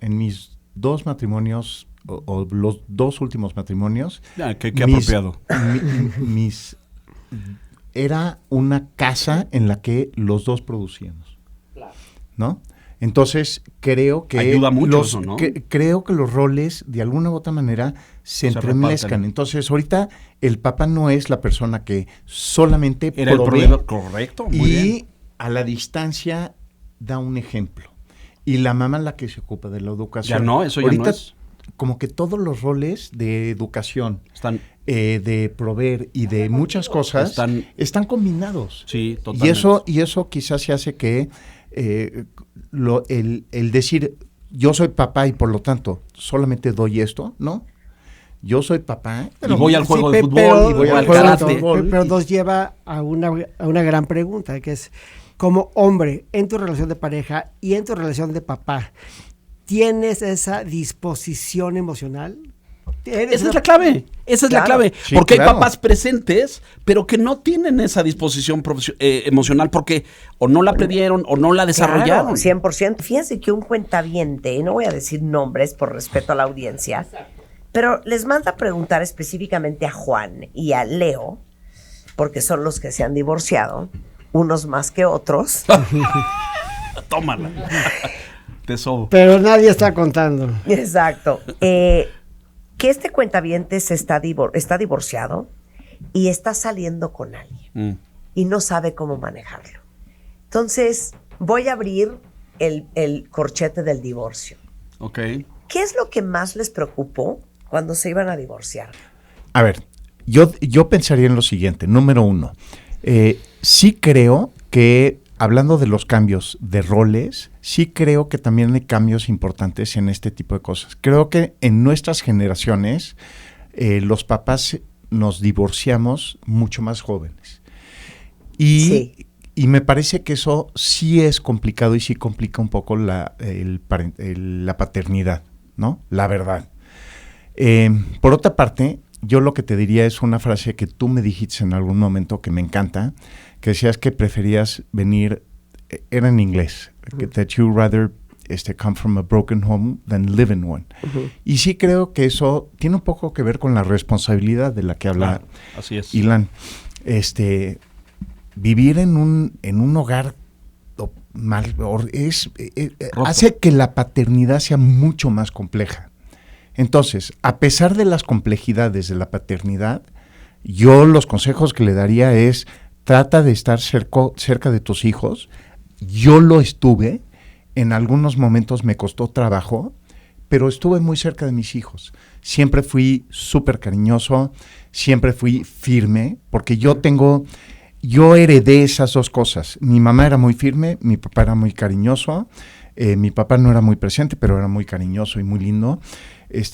mis dos matrimonios, o los dos últimos matrimonios... Qué apropiado. Era una casa en la que los dos producíamos, ¿no? Entonces, creo que ayuda mucho eso, ¿no? creo que los roles, de alguna u otra manera, se entremezclan. reparten. Entonces, ahorita, el papá no es la persona que solamente Era el provee, proveedor, correcto, muy y bien. a la distancia da un ejemplo. Y la mamá es la que se ocupa de la educación. Ya no, eso ya ahorita, no es. como que todos los roles de educación, Están, de proveer y de muchas cosas están combinados. sí, totalmente. Y eso quizás se hace que el decir yo soy papá y por lo tanto solamente doy esto, ¿no? Yo soy papá y voy al juego de fútbol, pero, y voy al pero- karate. pero nos lleva a una gran pregunta, que es, como hombre, en tu relación de pareja y en tu relación de papá, ¿tienes esa disposición emocional? Esa es la clave, esa es la Claro. clave, Sí, porque claro. hay papás presentes, pero que no tienen esa disposición emocional porque o no la aprendieron o no la desarrollaron. Claro, 100%. Fíjense que un cuentaviente, y no voy a decir nombres por respeto a la audiencia, pero les manda a preguntar específicamente a Juan y a Leo, porque son los que se han divorciado, unos más que otros. Tómala. Te sobo. Pero nadie está contando. Exacto. Que este cuentaviente está divorciado y está saliendo con alguien y no sabe cómo manejarlo. Entonces, voy a abrir el corchete del divorcio. Ok. ¿Qué es lo que más les preocupó cuando se iban a divorciar? A ver, yo pensaría en lo siguiente. Número 1, sí creo que, hablando de los cambios de roles, sí creo que también hay cambios importantes en este tipo de cosas. Creo que en nuestras generaciones los papás nos divorciamos mucho más jóvenes. Y me parece que eso sí es complicado y sí complica un poco la paternidad, ¿no? La verdad. Por otra parte, yo lo que te diría es una frase que tú me dijiste en algún momento que me encanta, que decías que preferías venir, era en inglés, that you rather come from a broken home than live in one. Y sí creo que eso tiene un poco que ver con la responsabilidad de la que habla así es. Ilan. Vivir en un hogar hace que la paternidad sea mucho más compleja. Entonces, a pesar de las complejidades de la paternidad, yo los consejos que le daría es: trata de estar cerca de tus hijos. Yo lo estuve, en algunos momentos me costó trabajo, pero estuve muy cerca de mis hijos. Siempre fui súper cariñoso, siempre fui firme, porque yo heredé esas dos cosas. Mi mamá era muy firme, mi papá era muy cariñoso. Mi papá no era muy presente, pero era muy cariñoso y muy lindo.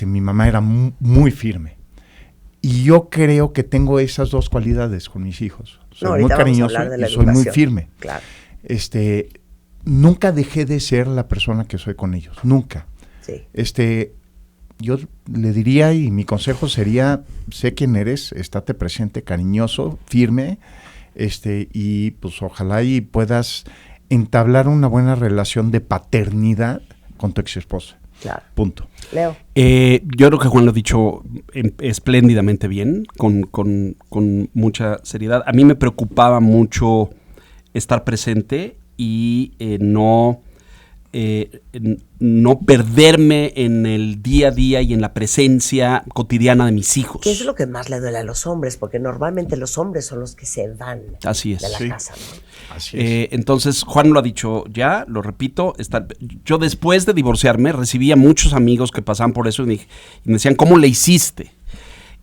Mi mamá era muy firme. Y yo creo que tengo esas dos cualidades con mis hijos. Soy muy cariñoso y soy muy firme. Claro. Nunca dejé de ser la persona que soy con ellos. Nunca. Sí. Yo le diría, y mi consejo sería: sé quién eres, estate presente, cariñoso, firme, y pues ojalá y puedas entablar una buena relación de paternidad con tu ex esposa. Claro. Punto. Leo. Yo creo que Juan lo ha dicho espléndidamente bien, con mucha seriedad. A mí me preocupaba mucho estar presente y no perderme en el día a día y en la presencia cotidiana de mis hijos. ¿Qué es lo que más le duele a los hombres? Porque normalmente los hombres son los que se van Así es. de la Sí. casa, ¿no? Así es. Entonces, Juan lo ha dicho ya, lo repito. Yo después de divorciarme recibía muchos amigos que pasaban por eso y me decían: ¿cómo le hiciste?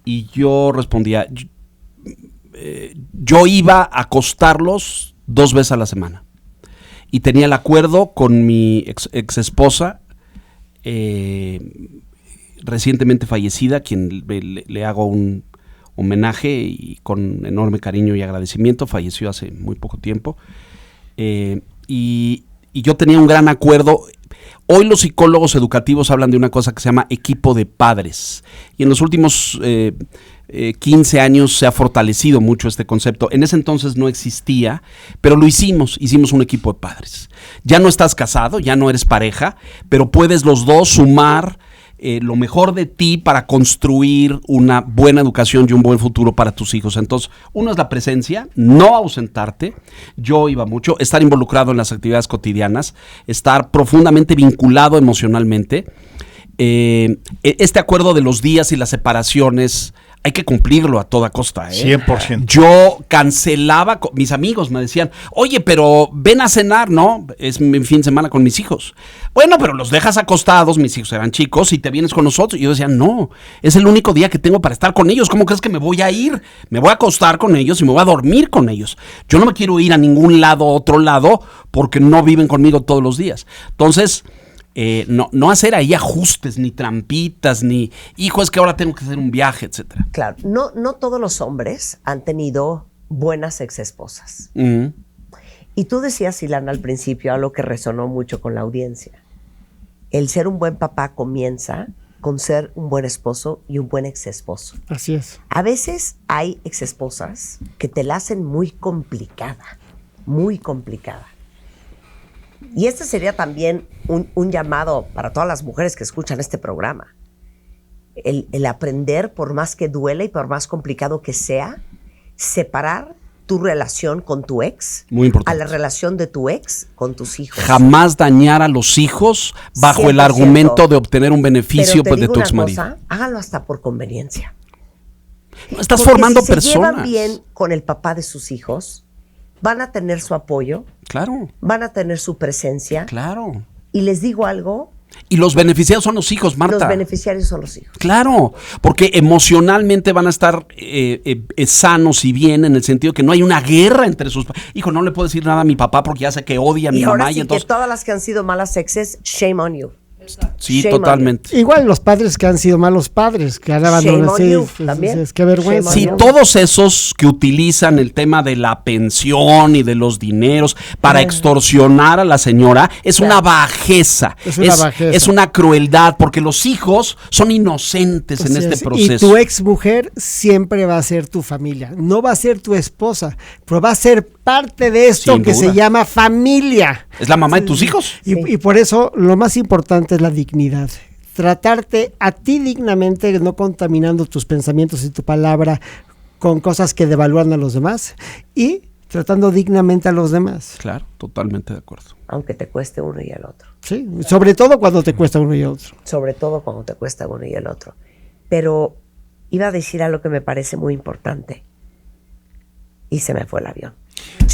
Y yo respondía: yo iba a acostarlos 2 veces a la semana. Y tenía el acuerdo con mi ex esposa, recientemente fallecida, a quien le hago un homenaje y con enorme cariño y agradecimiento. Falleció hace muy poco tiempo. Y yo tenía un gran acuerdo. Hoy los psicólogos educativos hablan de una cosa que se llama equipo de padres. Y en los últimos 15 años se ha fortalecido mucho este concepto. En ese entonces no existía, pero lo hicimos un equipo de padres. Ya no estás casado, ya no eres pareja, pero puedes los dos sumar lo mejor de ti para construir una buena educación y un buen futuro para tus hijos. Entonces, uno es la presencia, no ausentarte. Yo iba mucho, estar involucrado en las actividades cotidianas, estar profundamente vinculado emocionalmente. Este acuerdo de los días y las separaciones hay que cumplirlo a toda costa, 100%. Yo cancelaba, mis amigos me decían: oye, pero ven a cenar, ¿no? Es mi fin de semana con mis hijos. Bueno, pero los dejas acostados, mis hijos eran chicos, y te vienes con nosotros. Y yo decía: no, es el único día que tengo para estar con ellos. ¿Cómo crees que me voy a ir? Me voy a acostar con ellos y me voy a dormir con ellos. Yo no me quiero ir a ningún lado, otro lado, porque no viven conmigo todos los días. Entonces, no hacer ahí ajustes, ni trampitas, ni hijo, es que ahora tengo que hacer un viaje, etcétera. Claro, no todos los hombres han tenido buenas exesposas. Y tú decías, Ilan, al principio, algo que resonó mucho con la audiencia. El ser un buen papá comienza con ser un buen esposo y un buen exesposo. Así es. A veces hay exesposas que te la hacen muy complicada, muy complicada. Y este sería también un llamado para todas las mujeres que escuchan este programa. El aprender, por más que duele y por más complicado que sea, separar tu relación con tu ex Muy importante. a la relación de tu ex con tus hijos. Jamás dañar a los hijos bajo el 100%. argumento de obtener un beneficio Pero te de digo tu una exmarido. cosa, hágalo hasta por conveniencia. No, estás Porque formando si se personas. llevan bien con el papá de sus hijos, van a tener su apoyo Claro, van a tener su presencia. claro. Y les digo algo, Y los beneficiados son los hijos, Marta. los beneficiarios son los hijos. Claro, porque emocionalmente van a estar sanos y bien en el sentido que no hay una guerra entre sus... Hijo, no le puedo decir nada a mi papá porque ya sé que odia a mi Y mamá. ahora Y sí entonces... que todas las que han sido malas exes, shame on you. Sí, Shame on totalmente. Igual los padres que han sido malos padres, que han Shame abandonado. on Sí, you, pues, también. dices, qué vergüenza. Shame Sí, on ¿no? todos esos que utilizan el tema de la pensión y de los dineros para extorsionar a la señora es una bajeza. Es una bajeza. Es una crueldad, porque los hijos son inocentes en Así este es. proceso. Y tu ex mujer siempre va a ser tu familia. No va a ser tu esposa, pero va a ser parte de esto Sin que duda. se llama familia. ¿Es la mamá de tus hijos? Y, y por eso lo más importante es la dignidad. Tratarte a ti dignamente, no contaminando tus pensamientos y tu palabra con cosas que devalúan a los demás y tratando dignamente a los demás. Claro, totalmente de acuerdo. Aunque te cueste uno y el otro. ¿Sí? Sobre todo cuando te cuesta uno y otro. Sobre todo cuando te cuesta uno y el otro. Pero iba a decir algo que me parece muy importante. Y se me fue el avión.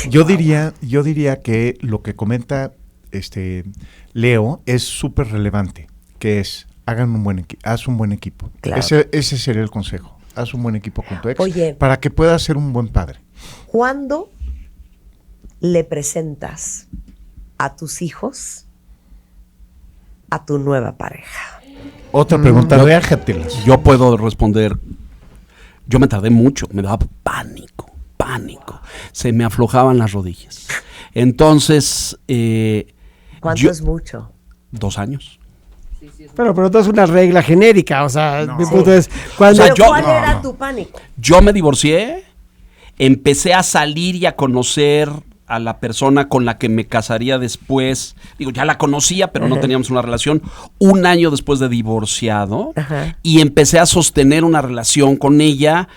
Yo diría que lo que comenta Leo es súper relevante, que es hagan un buen haz un buen equipo. Claro. Ese sería el consejo. Haz un buen equipo con tu ex Oye. para que puedas ser un buen padre. ¿Cuándo le presentas a tus hijos a tu nueva pareja? Otra pregunta, déjatelas. Yo puedo responder. Yo me tardé mucho, me daba pánico. Se me aflojaban las rodillas. Entonces, ¿Cuánto es mucho? 2 años. Pero no es una regla genérica, o sea, mi Sí. punto es cuando... O sea, ¿Pero yo- cuál no, era no. tu pánico? Yo me divorcié, empecé a salir y a conocer a la persona con la que me casaría después. Digo, ya la conocía, pero no teníamos una relación. 1 año después de divorciado. Ajá. Y empecé a sostener una relación con ella,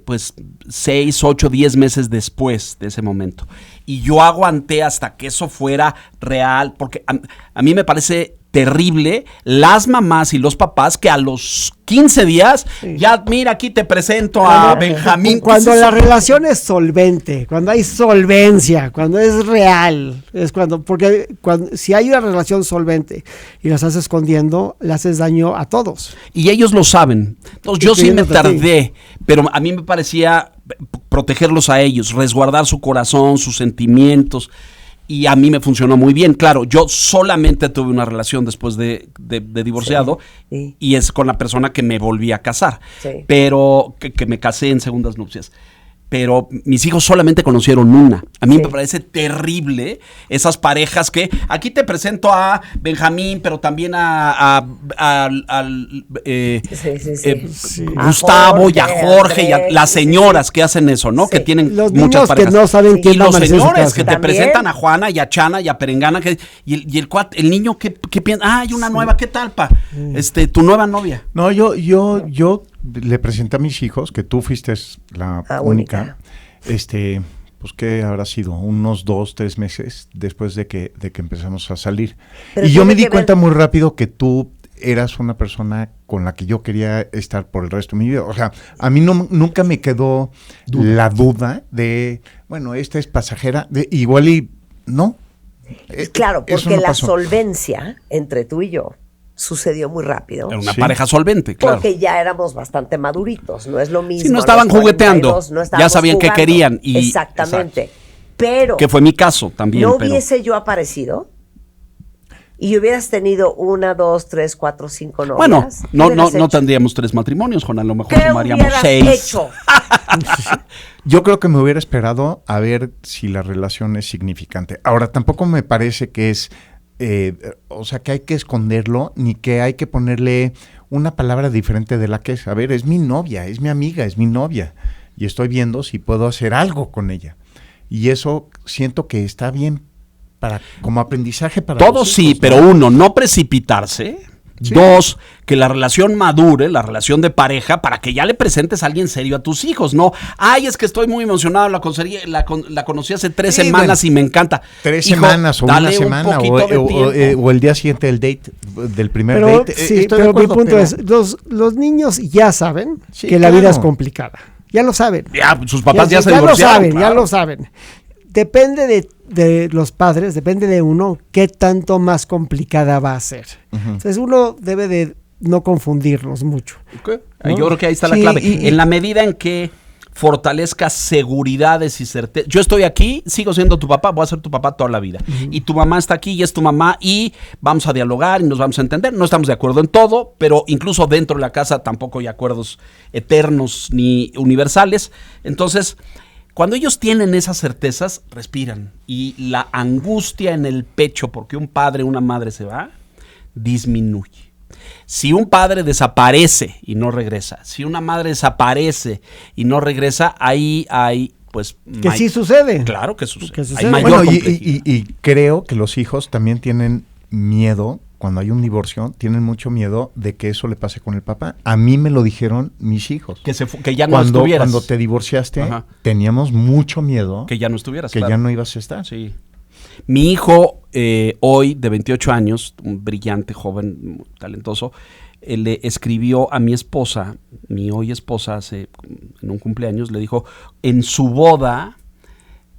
pues 6, 8, 10 meses después de ese momento. Y yo aguanté hasta que eso fuera real, porque a mí me parece terrible las mamás y los papás que a los 15 días, ya mira, aquí te presento a Benjamín. Cuando ¿Qué es la eso? relación es solvente, cuando hay solvencia, cuando es real, es porque si hay una relación solvente y la estás escondiendo, le haces daño a todos. Y ellos lo saben. Entonces yo sí me Incluyéndote a ti. tardé, pero a mí me parecía protegerlos a ellos, resguardar su corazón, sus sentimientos. Y a mí me funcionó muy bien. Claro, yo solamente tuve una relación después de divorciado, Sí. y es con la persona que me volví a casar. Sí. Pero que me casé en segundas nupcias. Pero mis hijos solamente conocieron una. A mí Sí. me parece terrible esas parejas que aquí te presento a Benjamín, pero también al Sí. A Gustavo y a Jorge, Jorge y a Andrés, las sí, señoras que hacen eso, ¿no? Sí. Que tienen Los muchas niños parejas. que no saben Sí. quién Y va a los amanecer en su señores casa. que te También. presentan a Juana y a Chana y a Perengana y el niño que piensa, hay una nueva, ¿qué tal, pa? Tu nueva novia. No, yo le presenté a mis hijos, que tú fuiste la única. Pues que habrá sido unos 2, 3 meses después de que empezamos a salir. Pero Y yo tiene me di que cuenta ver- muy rápido que tú eras una persona con la que yo quería estar por el resto de mi vida. O sea, a mí nunca me quedó la duda de, bueno, esta es pasajera, igual y no. Claro, Eso porque no la pasó. solvencia entre tú y yo sucedió muy rápido. Era una Sí. pareja solvente, claro. Porque ya éramos bastante maduritos, no es lo mismo. Sí, no a los estaban 42, jugueteando, no ya estábamos sabían qué jugando. querían y- Exactamente. Pero Que fue mi caso también. no pero- hubiese yo aparecido y hubieras tenido 1, 2, 3, 4, 5 novias. Bueno, ¿qué no hubieras hecho? tendríamos 3 matrimonios, Juan, a lo mejor ¿Qué sumaríamos hubieras 6. hecho? Yo creo que me hubiera esperado a ver si la relación es significante. Ahora, tampoco me parece que es, o sea, que hay que esconderlo, ni que hay que ponerle una palabra diferente de la que es. A ver, es mi novia, es mi amiga, es mi novia. Y estoy viendo si puedo hacer algo con ella. Y eso siento que está bien como aprendizaje para Todo los sí, hijos, ¿no? pero 1, no precipitarse. Sí. 2, que la relación madure, la relación de pareja, para que ya le presentes a alguien serio a tus hijos. No, ay, es que estoy muy emocionado, la conocí hace 3 Sí, semanas bueno, y me encanta. 3 Hijo, semanas o una dale un semana poquito de tiempo. o el día siguiente del date, del primer Pero date. sí, Estoy de pero mi acuerdo, punto pero- es, los niños ya saben Sí, que la vida claro. es complicada. Ya lo saben. Ya, sus papás ya se lo divorciaron. saben, ya claro. lo saben. depende de los padres, depende de uno, qué tanto más complicada va a ser. Entonces uno debe de no confundirlos mucho. ¿No? Yo creo que ahí está la clave. En la medida en que fortalezcas seguridades y certeza. Yo estoy aquí, sigo siendo tu papá, voy a ser tu papá toda la vida. Y tu mamá está aquí y es tu mamá y vamos a dialogar y nos vamos a entender. No estamos de acuerdo en todo, pero incluso dentro de la casa tampoco hay acuerdos eternos ni universales. Entonces, cuando ellos tienen esas certezas, respiran. Y la angustia en el pecho porque un padre o una madre se va, disminuye. Si un padre desaparece y no regresa, si una madre desaparece y no regresa, ahí hay, pues... Que sí sucede. Claro que sucede. Que sucede. Hay mayor Bueno, complejidad. y creo que los hijos también tienen miedo, cuando hay un divorcio, tienen mucho miedo de que eso le pase con el papá. A mí me lo dijeron mis hijos. Que ya no estuvieras. Cuando te divorciaste, Ajá. teníamos mucho miedo Que ya no estuvieras, que claro. ya no ibas a estar. Sí. Mi hijo, hoy de 28 años, un brillante, joven, talentoso, le escribió a mi esposa, mi hoy esposa, en un cumpleaños, le dijo, en su boda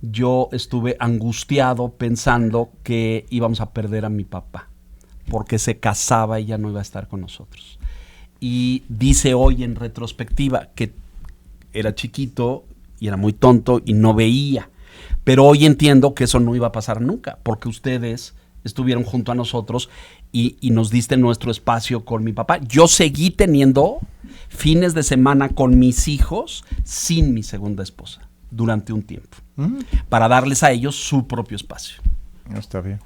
yo estuve angustiado pensando que íbamos a perder a mi papá, porque se casaba y ya no iba a estar con nosotros. Y dice hoy en retrospectiva que era chiquito y era muy tonto y no veía. Pero hoy entiendo que eso no iba a pasar nunca, porque ustedes estuvieron junto a nosotros y nos diste nuestro espacio con mi papá. Yo seguí teniendo fines de semana con mis hijos sin mi segunda esposa durante un tiempo, para darles a ellos su propio espacio. Está bien.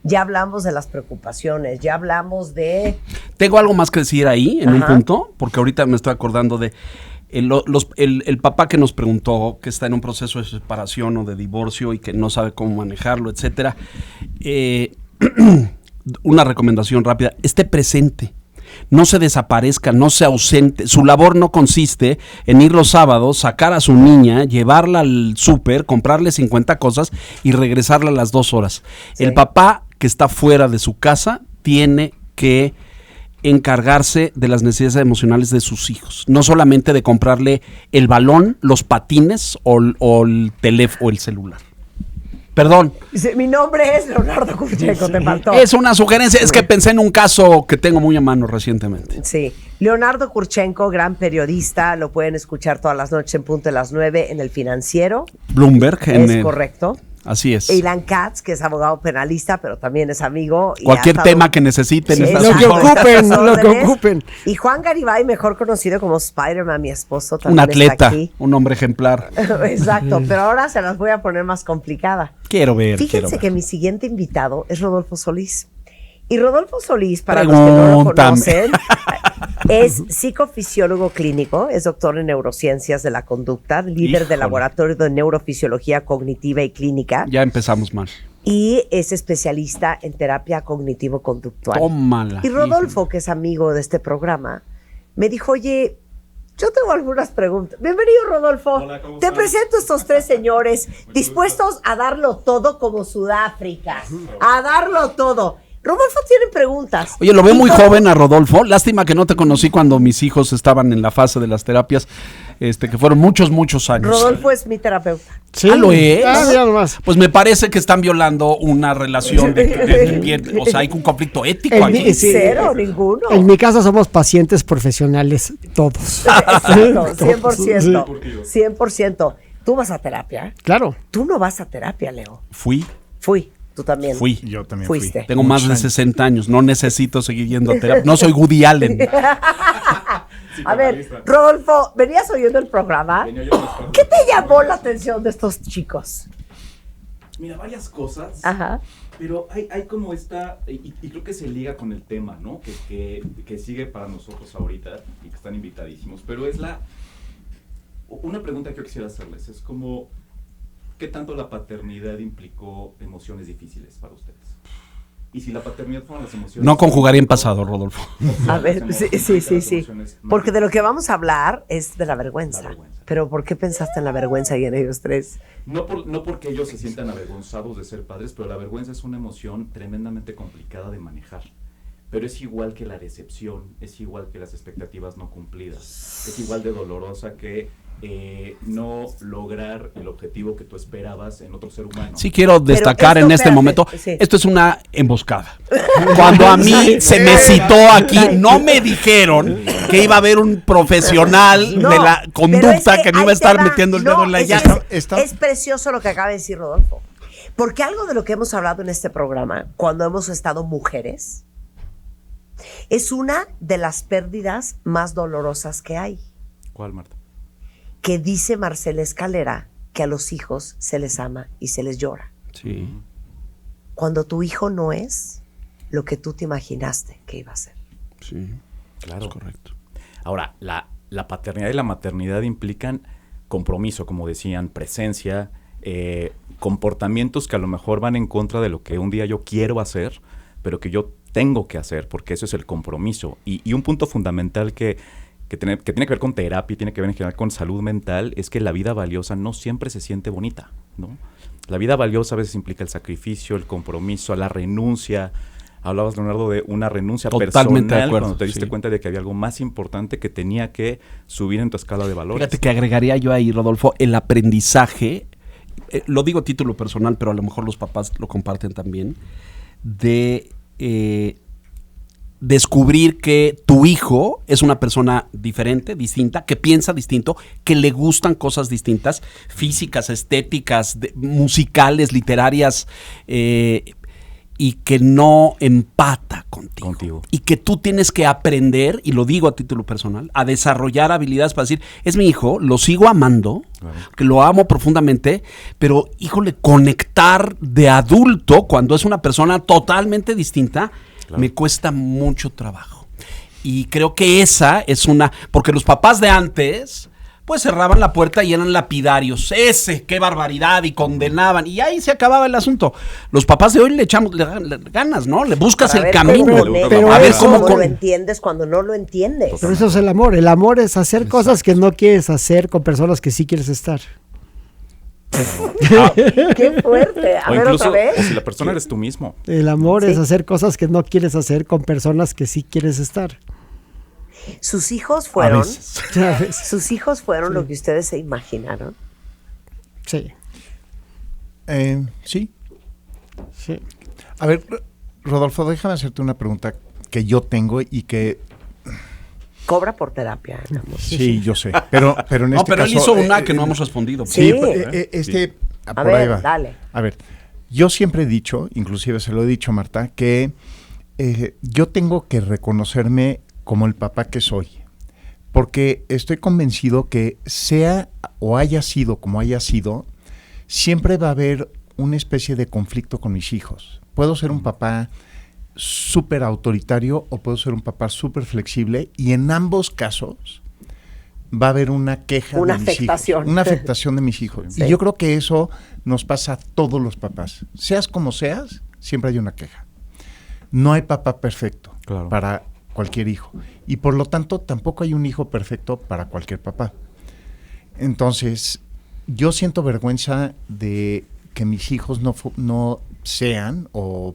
Ya hablamos de las preocupaciones, ya hablamos de... Tengo algo más que decir ahí, en un Ajá. punto, porque ahorita me estoy acordando de el papá que nos preguntó, que está en un proceso de separación o de divorcio y que no sabe cómo manejarlo, etcétera. Una recomendación rápida: esté presente. No se desaparezca, no se ausente. Su labor no consiste en ir los sábados, sacar a su niña, llevarla al súper, comprarle 50 cosas y regresarla a las 2 horas. Sí. El papá que está fuera de su casa tiene que encargarse de las necesidades emocionales de sus hijos. No solamente de comprarle el balón, los patines o el teléfono o el celular. Perdón. Dice, mi nombre es Leonardo Kurchenko, te faltó. Es una sugerencia, es que pensé en un caso que tengo muy a mano recientemente. Sí, Leonardo Kurchenko, gran periodista, lo pueden escuchar todas las noches en punto de las 9 en El Financiero. Bloomberg. Es correcto. Así es. Ilan Katz, que es abogado penalista, pero también es amigo. Y Cualquier ha estado- tema que necesiten. Sí, está Lo a que sus exacto, órdenes. ocupen, está a sus lo que órdenes. ocupen. Y Juan Garibay, mejor conocido como Spider-Man, mi esposo, Un también está atleta, aquí. un hombre ejemplar. Exacto, pero ahora se las voy a poner más complicada. Quiero ver. Fíjense que mi siguiente invitado es Rodolfo Solís. Y Rodolfo Solís, para los que no lo Pregúntame. conocen, es psicofisiólogo clínico, es doctor en neurociencias de la conducta, líder Híjole. del laboratorio de neurofisiología cognitiva y clínica, Ya empezamos mal. y es especialista en terapia cognitivo-conductual. Tómala. Y Rodolfo, que es amigo de este programa, me dijo, oye, yo tengo algunas preguntas. Bienvenido, Rodolfo. Hola, ¿cómo Te estás? presento a estos 3 señores dispuestos a darlo todo como Sudáfrica. A darlo todo. Rodolfo tiene preguntas. Oye, lo veo Y muy todo- joven a Rodolfo. Lástima que no te conocí cuando mis hijos estaban en la fase de las terapias, que fueron muchos años. Rodolfo es mi terapeuta. Sí. ¿Ah, lo es? Mira nomás. Pues me parece que están violando una relación o sea, hay un conflicto ético El aquí. mi- sí. Cero, ninguno. En mi casa somos pacientes profesionales, todos. Exacto, 100%. Sí. 100%. Tú vas a terapia. Claro. Tú no vas a terapia, Leo. Fui. Tú también. Fui. Yo también Fuiste. Tengo más de 60 años. No necesito seguir yendo a terapia. No soy Woody Allen. A ver, Rodolfo, ¿venías oyendo el programa? Venía yo unas partes. ¿Qué te llamó la atención de estos chicos? Mira, varias cosas, Ajá. pero hay como esta, y creo que se liga con el tema, ¿no? Que sigue para nosotros ahorita y que están invitadísimos, pero es una pregunta que yo quisiera hacerles, es como, ¿qué tanto la paternidad implicó emociones difíciles para ustedes? Y si la paternidad fueron las emociones... No conjugaría en pasado, Rodolfo. A ver, sí. Emociones más Porque de lo que vamos a hablar es de la vergüenza. La vergüenza. Pero ¿por qué pensaste en la vergüenza y en ellos 3? No porque ellos se sientan avergonzados de ser padres, pero la vergüenza es una emoción tremendamente complicada de manejar. Pero es igual que la decepción, es igual que las expectativas no cumplidas, es igual de dolorosa que no lograr el objetivo que tú esperabas en otro ser humano. Sí quiero destacar esto, en este espérate, momento, sí. esto es una emboscada. Cuando a mí se me citó aquí, no me dijeron que iba a haber un profesional No, de la pero conducta es que me ahí iba a te estar va. metiendo el dedo en la es que llaga. es precioso lo que acaba de decir Rodolfo. Porque algo de lo que hemos hablado en este programa, cuando hemos estado mujeres, es una de las pérdidas más dolorosas que hay. ¿Cuál, Marta? Que dice Marcela Escalera que a los hijos se les ama y se les llora. Sí. Cuando tu hijo no es lo que tú te imaginaste que iba a ser. Sí, Claro. es correcto. Ahora, la paternidad y la maternidad implican compromiso, como decían, presencia, comportamientos que a lo mejor van en contra de lo que un día yo quiero hacer, pero que yo tengo que hacer, porque eso es el compromiso. Y un punto fundamental que tiene que ver con terapia y tiene que ver en general con salud mental es que la vida valiosa no siempre se siente bonita, ¿no? La vida valiosa a veces implica el sacrificio, el compromiso, la renuncia. Hablabas, Leonardo, de una renuncia Totalmente de personal acuerdo, cuando te diste sí. cuenta de que había algo más importante que tenía que subir en tu escala de valores. Fíjate que agregaría yo ahí, Rodolfo, el aprendizaje, lo digo a título personal, pero a lo mejor los papás lo comparten también, de descubrir que tu hijo es una persona diferente, distinta, que piensa distinto, que le gustan cosas distintas, físicas, estéticas, musicales, literarias, y que no empata contigo. Y que tú tienes que aprender, y lo digo a título personal, a desarrollar habilidades para decir, es mi hijo, lo sigo amando, Claro. que lo amo profundamente, pero, híjole, conectar de adulto cuando es una persona totalmente distinta, Claro. me cuesta mucho trabajo. Y creo que esa es una, porque los papás de antes pues cerraban la puerta y eran lapidarios. Qué barbaridad, y condenaban. Y ahí se acababa el asunto. Los papás de hoy le echamos ganas, ¿no? Le buscas Para el ver camino. cómo pero a ver eso- cómo lo entiendes cuando no lo entiendes. Pero eso es el amor. El amor es hacer cosas que no quieres hacer con personas que sí quieres estar. Qué fuerte. A O ver, incluso, otra vez. o si la persona eres tú mismo. El amor Sí. es hacer cosas que no quieres hacer con personas que sí quieres estar. Sus hijos A fueron, veces. ¿Sabes? sus hijos fueron lo que ustedes se imaginaron. Sí, Sí. sí. A ver, Rodolfo, déjame hacerte una pregunta que yo tengo y que Cobra por terapia, mi amor. sí, yo sé, pero en No, este pero caso, él hizo una que no hemos respondido. Sí. A por ahí ver, va. dale. A ver, yo siempre he dicho, inclusive se lo he dicho a Marta, que yo tengo que reconocerme como el papá que soy, porque estoy convencido que sea o haya sido como haya sido, siempre va a haber una especie de conflicto con mis hijos. Puedo ser un papá súper autoritario o puedo ser un papá súper flexible, y en ambos casos va a haber una queja Una de mis afectación. hijos, una afectación de mis hijos. Sí. Y yo creo que eso nos pasa a todos los papás. Seas como seas, siempre hay una queja. No hay papá perfecto Claro. para cualquier hijo. Y por lo tanto, tampoco hay un hijo perfecto para cualquier papá. Entonces, yo siento vergüenza de que mis hijos no sean o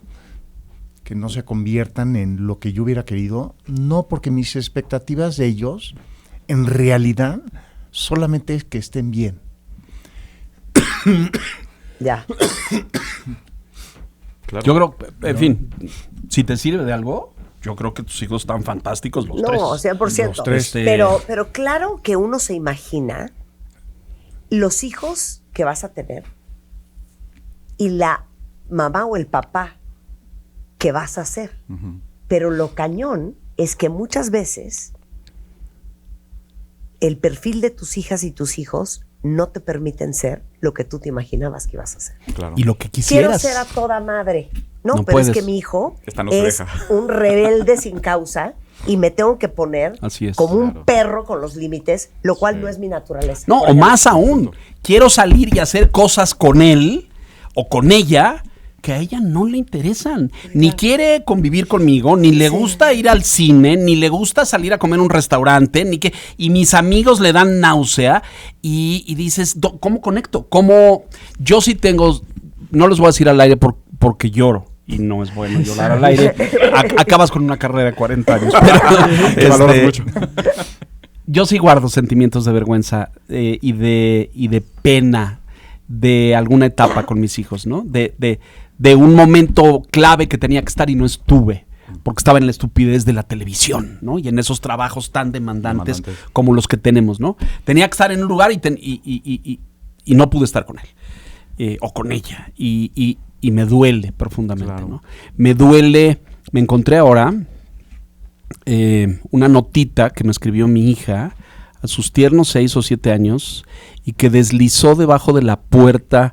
que no se conviertan en lo que yo hubiera querido, no porque mis expectativas de ellos, en realidad, solamente es que estén bien. Ya. Claro. Yo creo, en fin, si te sirve de algo, yo creo que tus hijos están fantásticos los tres. No, 100%. Los tres. Pero claro que uno se imagina los hijos que vas a tener y la mamá o el papá que vas a ser. Ujú. Pero lo cañón es que muchas veces el perfil de tus hijas y tus hijos no te permiten ser lo que tú te imaginabas que ibas a ser. Claro. Y lo que Quiero quisieras. ser a toda madre. No, No pero es puedes. que mi hijo Esta no se es deja. un rebelde sin causa y me tengo que poner Así es, como un claro. perro con los límites, lo cual Sí. no es mi naturaleza. No, Por o ejemplo. más aún, quiero salir y hacer cosas con él o con ella que a ella no le interesan. Ni quiere convivir conmigo, ni le gusta ir al cine, ni le gusta salir a comer a un restaurante, y mis amigos le dan náusea y dices, ¿cómo conecto? ¿Cómo? Yo sí tengo, no les voy a decir al aire porque lloro. Y no es bueno llorar al aire. Acabas con una carrera de 40 años. Pero, Te valoras mucho. Yo sí guardo sentimientos de vergüenza y de pena de alguna etapa con mis hijos, ¿no? De un momento clave que tenía que estar y no estuve, porque estaba en la estupidez de la televisión, ¿no? Y en esos trabajos tan demandantes como los que tenemos, ¿no? Tenía que estar en un lugar y no pude estar con él, o con ella, y me duele profundamente, Claro. ¿no? Me duele, me encontré ahora una notita que me escribió mi hija a sus tiernos 6 o 7 años y que deslizó debajo de la puerta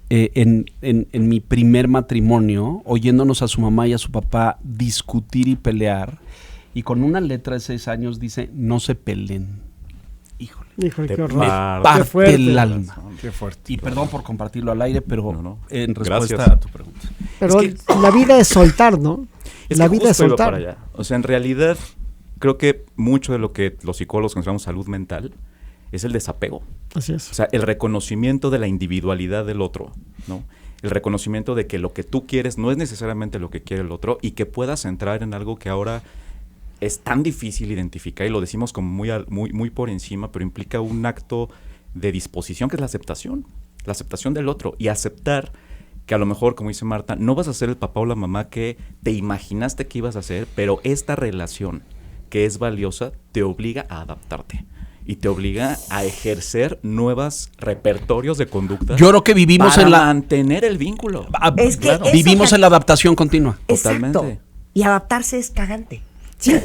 en mi primer matrimonio, oyéndonos a su mamá y a su papá discutir y pelear, y con una letra de 6 años dice, no se peleen. Híjole, Híjole, qué Te horror. me Claro. parte Qué fuerte. el alma. Qué fuerte. Y perdón por compartirlo al aire, pero No, no. en respuesta Gracias. a tu pregunta. Pero Es la vida es soltar, ¿no? Es La que vida es justo iba soltar. para allá. O sea, en realidad, creo que mucho de lo que los psicólogos consideramos salud mental es el desapego. Así O es. sea, el reconocimiento de la individualidad del otro, ¿no? El reconocimiento de que lo que tú quieres no es necesariamente lo que quiere el otro y que puedas entrar en algo que ahora es tan difícil identificar, y lo decimos como muy por encima, pero implica un acto de disposición que es la aceptación del otro, y aceptar que a lo mejor, como dice Marta, no vas a ser el papá o la mamá que te imaginaste que ibas a ser, pero esta relación que es valiosa te obliga a adaptarte y te obliga a ejercer nuevos repertorios de conducta. Yo creo que vivimos para en la mantener el vínculo. Es que eso, vivimos en la adaptación continua. Exacto. Totalmente. Y adaptarse es cagante.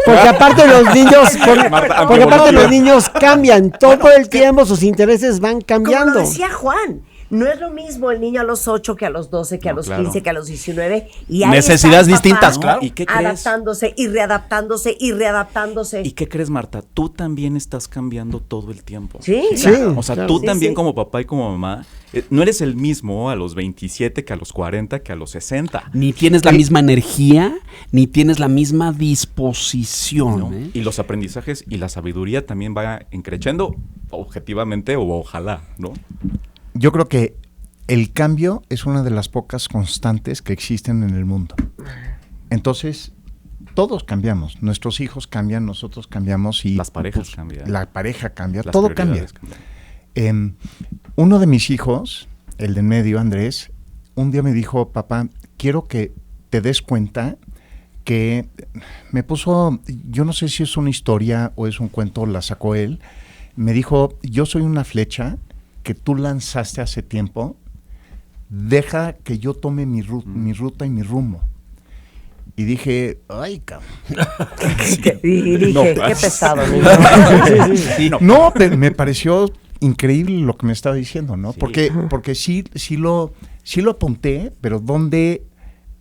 Porque aparte los niños, Marta, porque aparte evolutiva. los niños cambian todo el tiempo, sus intereses van Como cambiando. lo decía Juan, no es lo mismo el niño a los 8 que a los 12, que a No, los claro. 15, que a los 19. Y ahí Necesidades está el papá distintas, claro. ¿Y qué crees? adaptándose y readaptándose y readaptándose. ¿Y qué crees, Marta? Tú también estás cambiando todo el tiempo. Sí, Sí. claro. O sea, Claro. tú Sí, también sí. como papá y como mamá, no eres el mismo a los 27 que a los 40 que a los 60. Ni tienes la misma energía, ni tienes la misma disposición. ¿No? ¿eh? Y los aprendizajes y la sabiduría también va creciendo objetivamente o ojalá, ¿no? Yo creo que el cambio es una de las pocas constantes que existen en el mundo. Entonces, todos cambiamos. Nuestros hijos cambian, nosotros cambiamos y Las parejas cambian. La pareja cambia, Las todo cambia. prioridades cambian. Uno de mis hijos, el de en medio, Andrés, un día me dijo, papá, quiero que te des cuenta que me puso, yo no sé si es una historia o es un cuento, la sacó él, me dijo, yo soy una flecha que tú lanzaste hace tiempo, deja que yo tome mi ruta y mi rumbo. Y dije, ay, cabrón. Y dije, No, qué pesado, niño. Sí, no. No, me pareció increíble lo que me estaba diciendo, ¿no? Sí. Porque sí lo apunté, pero ¿dónde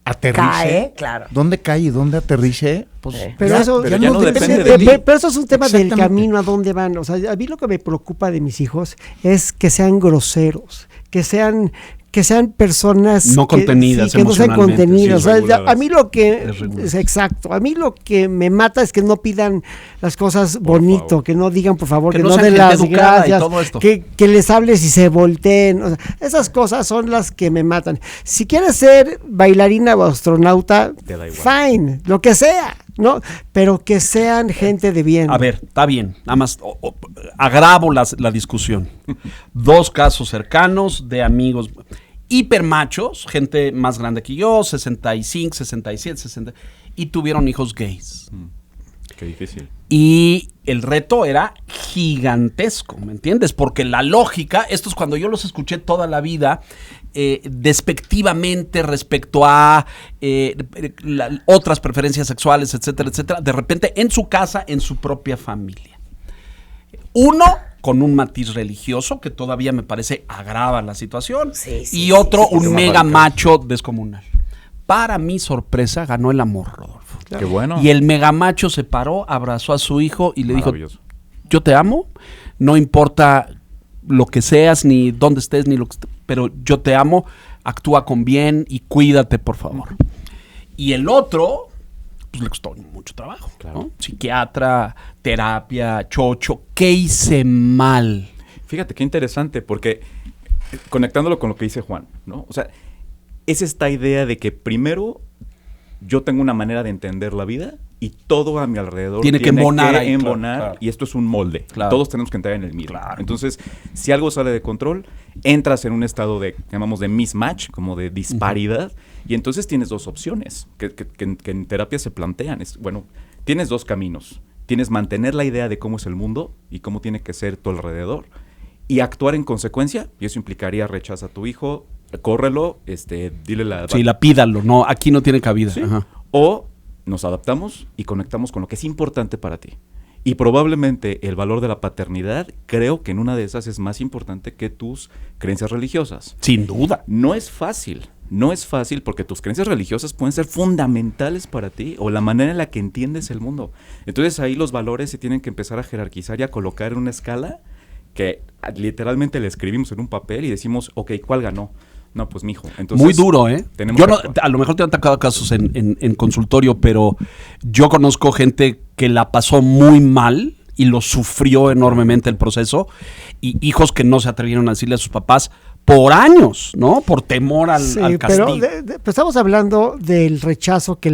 aterrice? Cae, claro. ¿Dónde cae y dónde aterrice? Pues Pero eso pero ya no depende de ti. Pero eso es un tema del Exactamente. camino a dónde van. O sea, a mí lo que me preocupa de mis hijos es que sean groseros, que sean personas No contenidas que no sean emocionalmente, contenidas. sí, O sea, reguladas. a mí lo que Desreguladas. es exacto, a mí lo que me mata es que no pidan las cosas bonito, favor. que no digan por favor, Que que no no sean den gente las educada y gracias, todo esto. que les hables y se volteen. O sea, esas cosas son las que me matan. Si quieres ser bailarina o astronauta, Te da igual. fine, lo que sea, ¿no? Pero que sean gente de bien. A ver, está bien. Nada más agravo la discusión. 2 casos cercanos de amigos hipermachos, gente más grande que yo, 65, 67, 60, y tuvieron hijos gays. Qué difícil. Y el reto era gigantesco, ¿me entiendes? Porque la lógica, esto es cuando yo los escuché toda la vida, despectivamente respecto a otras preferencias sexuales, etcétera, etcétera, de repente en su casa, en su propia familia. Uno con un matiz religioso que todavía me parece agrava la situación, Sí, sí, y otro sí, sí, un sí. mega Radical. macho descomunal. Para mi sorpresa ganó el amor, Rodolfo. Qué bueno. Y el megamacho se paró, abrazó a su hijo y le dijo, Maravilloso. yo te amo, no importa lo que seas, ni dónde estés, ni lo que pero yo te amo, actúa con bien y cuídate, por favor. Y el otro, pues le costó mucho trabajo, Claro. ¿no? Psiquiatra, terapia, chocho, ¿qué hice mal? Fíjate qué interesante, porque conectándolo con lo que dice Juan, ¿no? O sea, es esta idea de que primero yo tengo una manera de entender la vida y todo a mi alrededor Tiene que embonar ahí, claro, claro. y esto es un molde. Claro. Todos tenemos que entrar en el mismo. Claro. Entonces, si algo sale de control, entras en un estado de, llamamos de mismatch, como de disparidad, y entonces tienes dos opciones que en terapia se plantean. Bueno, tienes dos caminos. Tienes mantener la idea de cómo es el mundo y cómo tiene que ser tu alrededor y actuar en consecuencia, y eso implicaría rechaza a tu hijo, córrelo, dile la... Sí, lapídalo, no, aquí no tiene cabida. ¿Sí? Ajá. O nos adaptamos y conectamos con lo que es importante para ti. Y probablemente el valor de la paternidad, creo que en una de esas es más importante que tus creencias religiosas. Sin duda. No es fácil porque tus creencias religiosas pueden ser fundamentales para ti o la manera en la que entiendes el mundo. Entonces ahí los valores se tienen que empezar a jerarquizar y a colocar en una escala que literalmente le escribimos en un papel y decimos, ok, ¿cuál ganó? No, pues mijo. Entonces, muy duro, ¿eh? Tenemos A lo mejor te han tocado casos en consultorio, pero yo conozco gente que la pasó muy mal y lo sufrió enormemente el proceso, y hijos que no se atrevieron a decirle a sus papás por años, ¿no? Por temor al castigo. Pero estamos hablando del rechazo que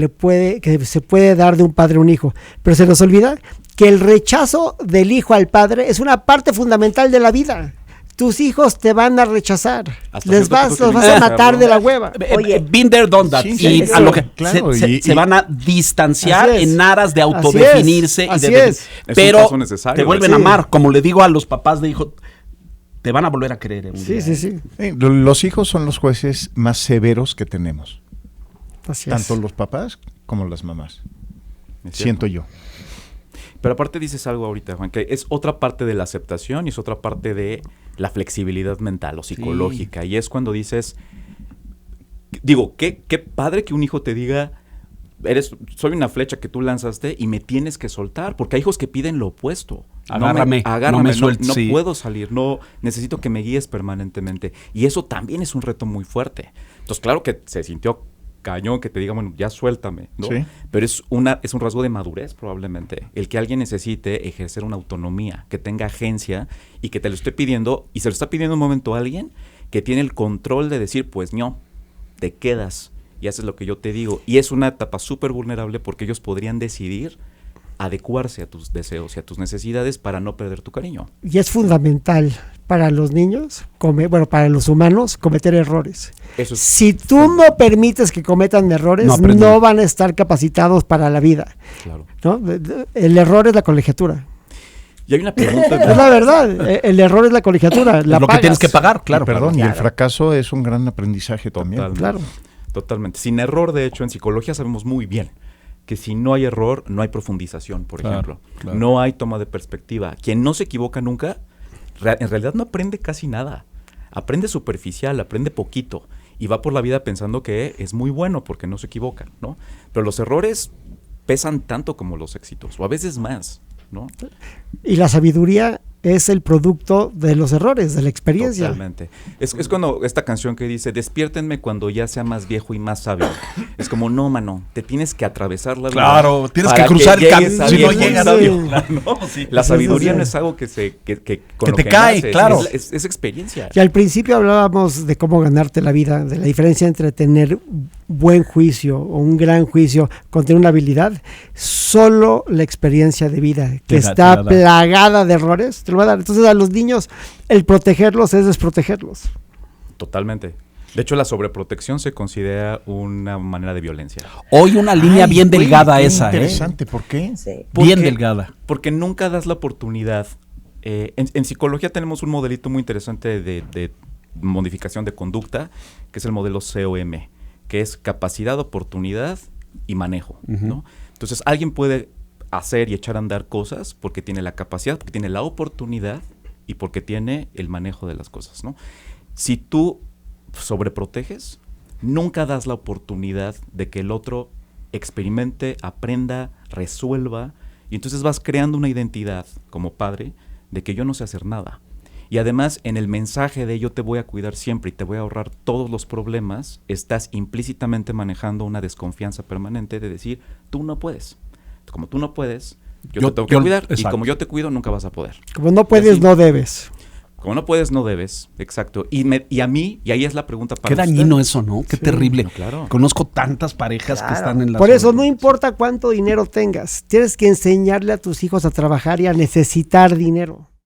se puede dar de un padre a un hijo, pero se nos olvida que el rechazo del hijo al padre es una parte fundamental de la vida. Tus hijos te van a rechazar, los vas a matar de la hueva. Oye, been there, done that. Sí, y sí, a lo que claro, se van a distanciar Así es. en aras de autodefinirse. Así y de, es. Pero Es un paso necesario, te vuelven sí. a amar, como le digo a los papás de hijo, te van a volver a querer. Un Sí, día. sí, sí. Sí, los hijos son los jueces más severos que tenemos. Así es. Tanto los papás como las mamás. Es Siento cierto. yo. Pero aparte dices algo ahorita, Juan, que es otra parte de la aceptación y es otra parte de la flexibilidad mental o psicológica. Y es cuando dices, digo, qué padre que un hijo te diga, soy una flecha que tú lanzaste y me tienes que soltar, porque hay hijos que piden lo opuesto. Agárrame, agárrame, no me sueltes, no sí. puedo salir, no necesito que me guíes permanentemente. Y eso también es un reto muy fuerte. Entonces, claro que se sintió cañón que te diga, bueno, ya suéltame, ¿no? Sí. Pero es un rasgo de madurez probablemente, el que alguien necesite ejercer una autonomía, que tenga agencia y que te lo esté pidiendo, y se lo está pidiendo un momento a alguien que tiene el control de decir, pues no, te quedas y haces lo que yo te digo. Y es una etapa súper vulnerable porque ellos podrían decidir adecuarse a tus deseos y a tus necesidades para no perder tu cariño. Y es fundamental para los niños, para los humanos, cometer errores. Eso es Si tú no permites que cometan errores, No aprenden. no van a estar capacitados para la vida, claro. ¿no? El error es la colegiatura. Y hay una pregunta. Es la verdad, el error es la colegiatura. Es La lo que pagas. tienes que pagar, claro. Y perdón, claro. y el fracaso es un gran aprendizaje también. Totalmente. Claro. Totalmente. Sin error, de hecho, en psicología sabemos muy bien que si no hay error, no hay profundización, por Claro, ejemplo. claro. No hay toma de perspectiva. Quien no se equivoca nunca, en realidad no aprende casi nada. Aprende superficial, aprende poquito. Y va por la vida pensando que es muy bueno porque no se equivoca, ¿no? Pero los errores pesan tanto como los éxitos, o a veces más, ¿no? Y la sabiduría es el producto de los errores, de la experiencia. Totalmente. Es cuando esta canción que dice, despiértenme cuando ya sea más viejo y más sabio. Es como, no, mano, te tienes que atravesar la vida. Claro, tienes para que cruzar el llegues camino. a Si no viejo y llegas, sabio. sí. claro, ¿no? Sí. La sabiduría sí. no es algo que con Que lo te cae, naces, claro. Es experiencia. Y al principio hablábamos de cómo ganarte la vida, de la diferencia entre tener buen juicio o un gran juicio con tener una habilidad. Solo la experiencia de vida, que Te la está da. plagada de errores, te lo va a dar. Entonces a los niños el protegerlos es desprotegerlos. Totalmente. De hecho, la sobreprotección se considera una manera de violencia. Hoy una línea Ay, bien güey, delgada qué esa, ¿eh? interesante, ¿por qué? Sí. Bien delgada. Porque nunca das la oportunidad. En psicología tenemos un modelito muy interesante de modificación de conducta, que es el modelo COM, que es capacidad, oportunidad y manejo, ¿no? Entonces, alguien puede hacer y echar a andar cosas porque tiene la capacidad, porque tiene la oportunidad y porque tiene el manejo de las cosas, ¿no? Si tú sobreproteges, nunca das la oportunidad de que el otro experimente, aprenda, resuelva, y entonces vas creando una identidad como padre de que yo no sé hacer nada. Y además, en el mensaje de yo te voy a cuidar siempre y te voy a ahorrar todos los problemas, estás implícitamente manejando una desconfianza permanente de decir, tú no puedes. Como tú no puedes, yo te tengo que cuidar, y exacto. como yo te cuido, nunca vas a poder. Como no puedes, así. no debes. Como no puedes, no debes. Exacto. Y a mí, y ahí es la pregunta para Qué usted. dañino eso, ¿no? Qué terrible. no, claro. Conozco tantas parejas que están en la Por eso no importa cuánto dinero tengas, tienes que enseñarle a tus hijos a trabajar y a necesitar dinero.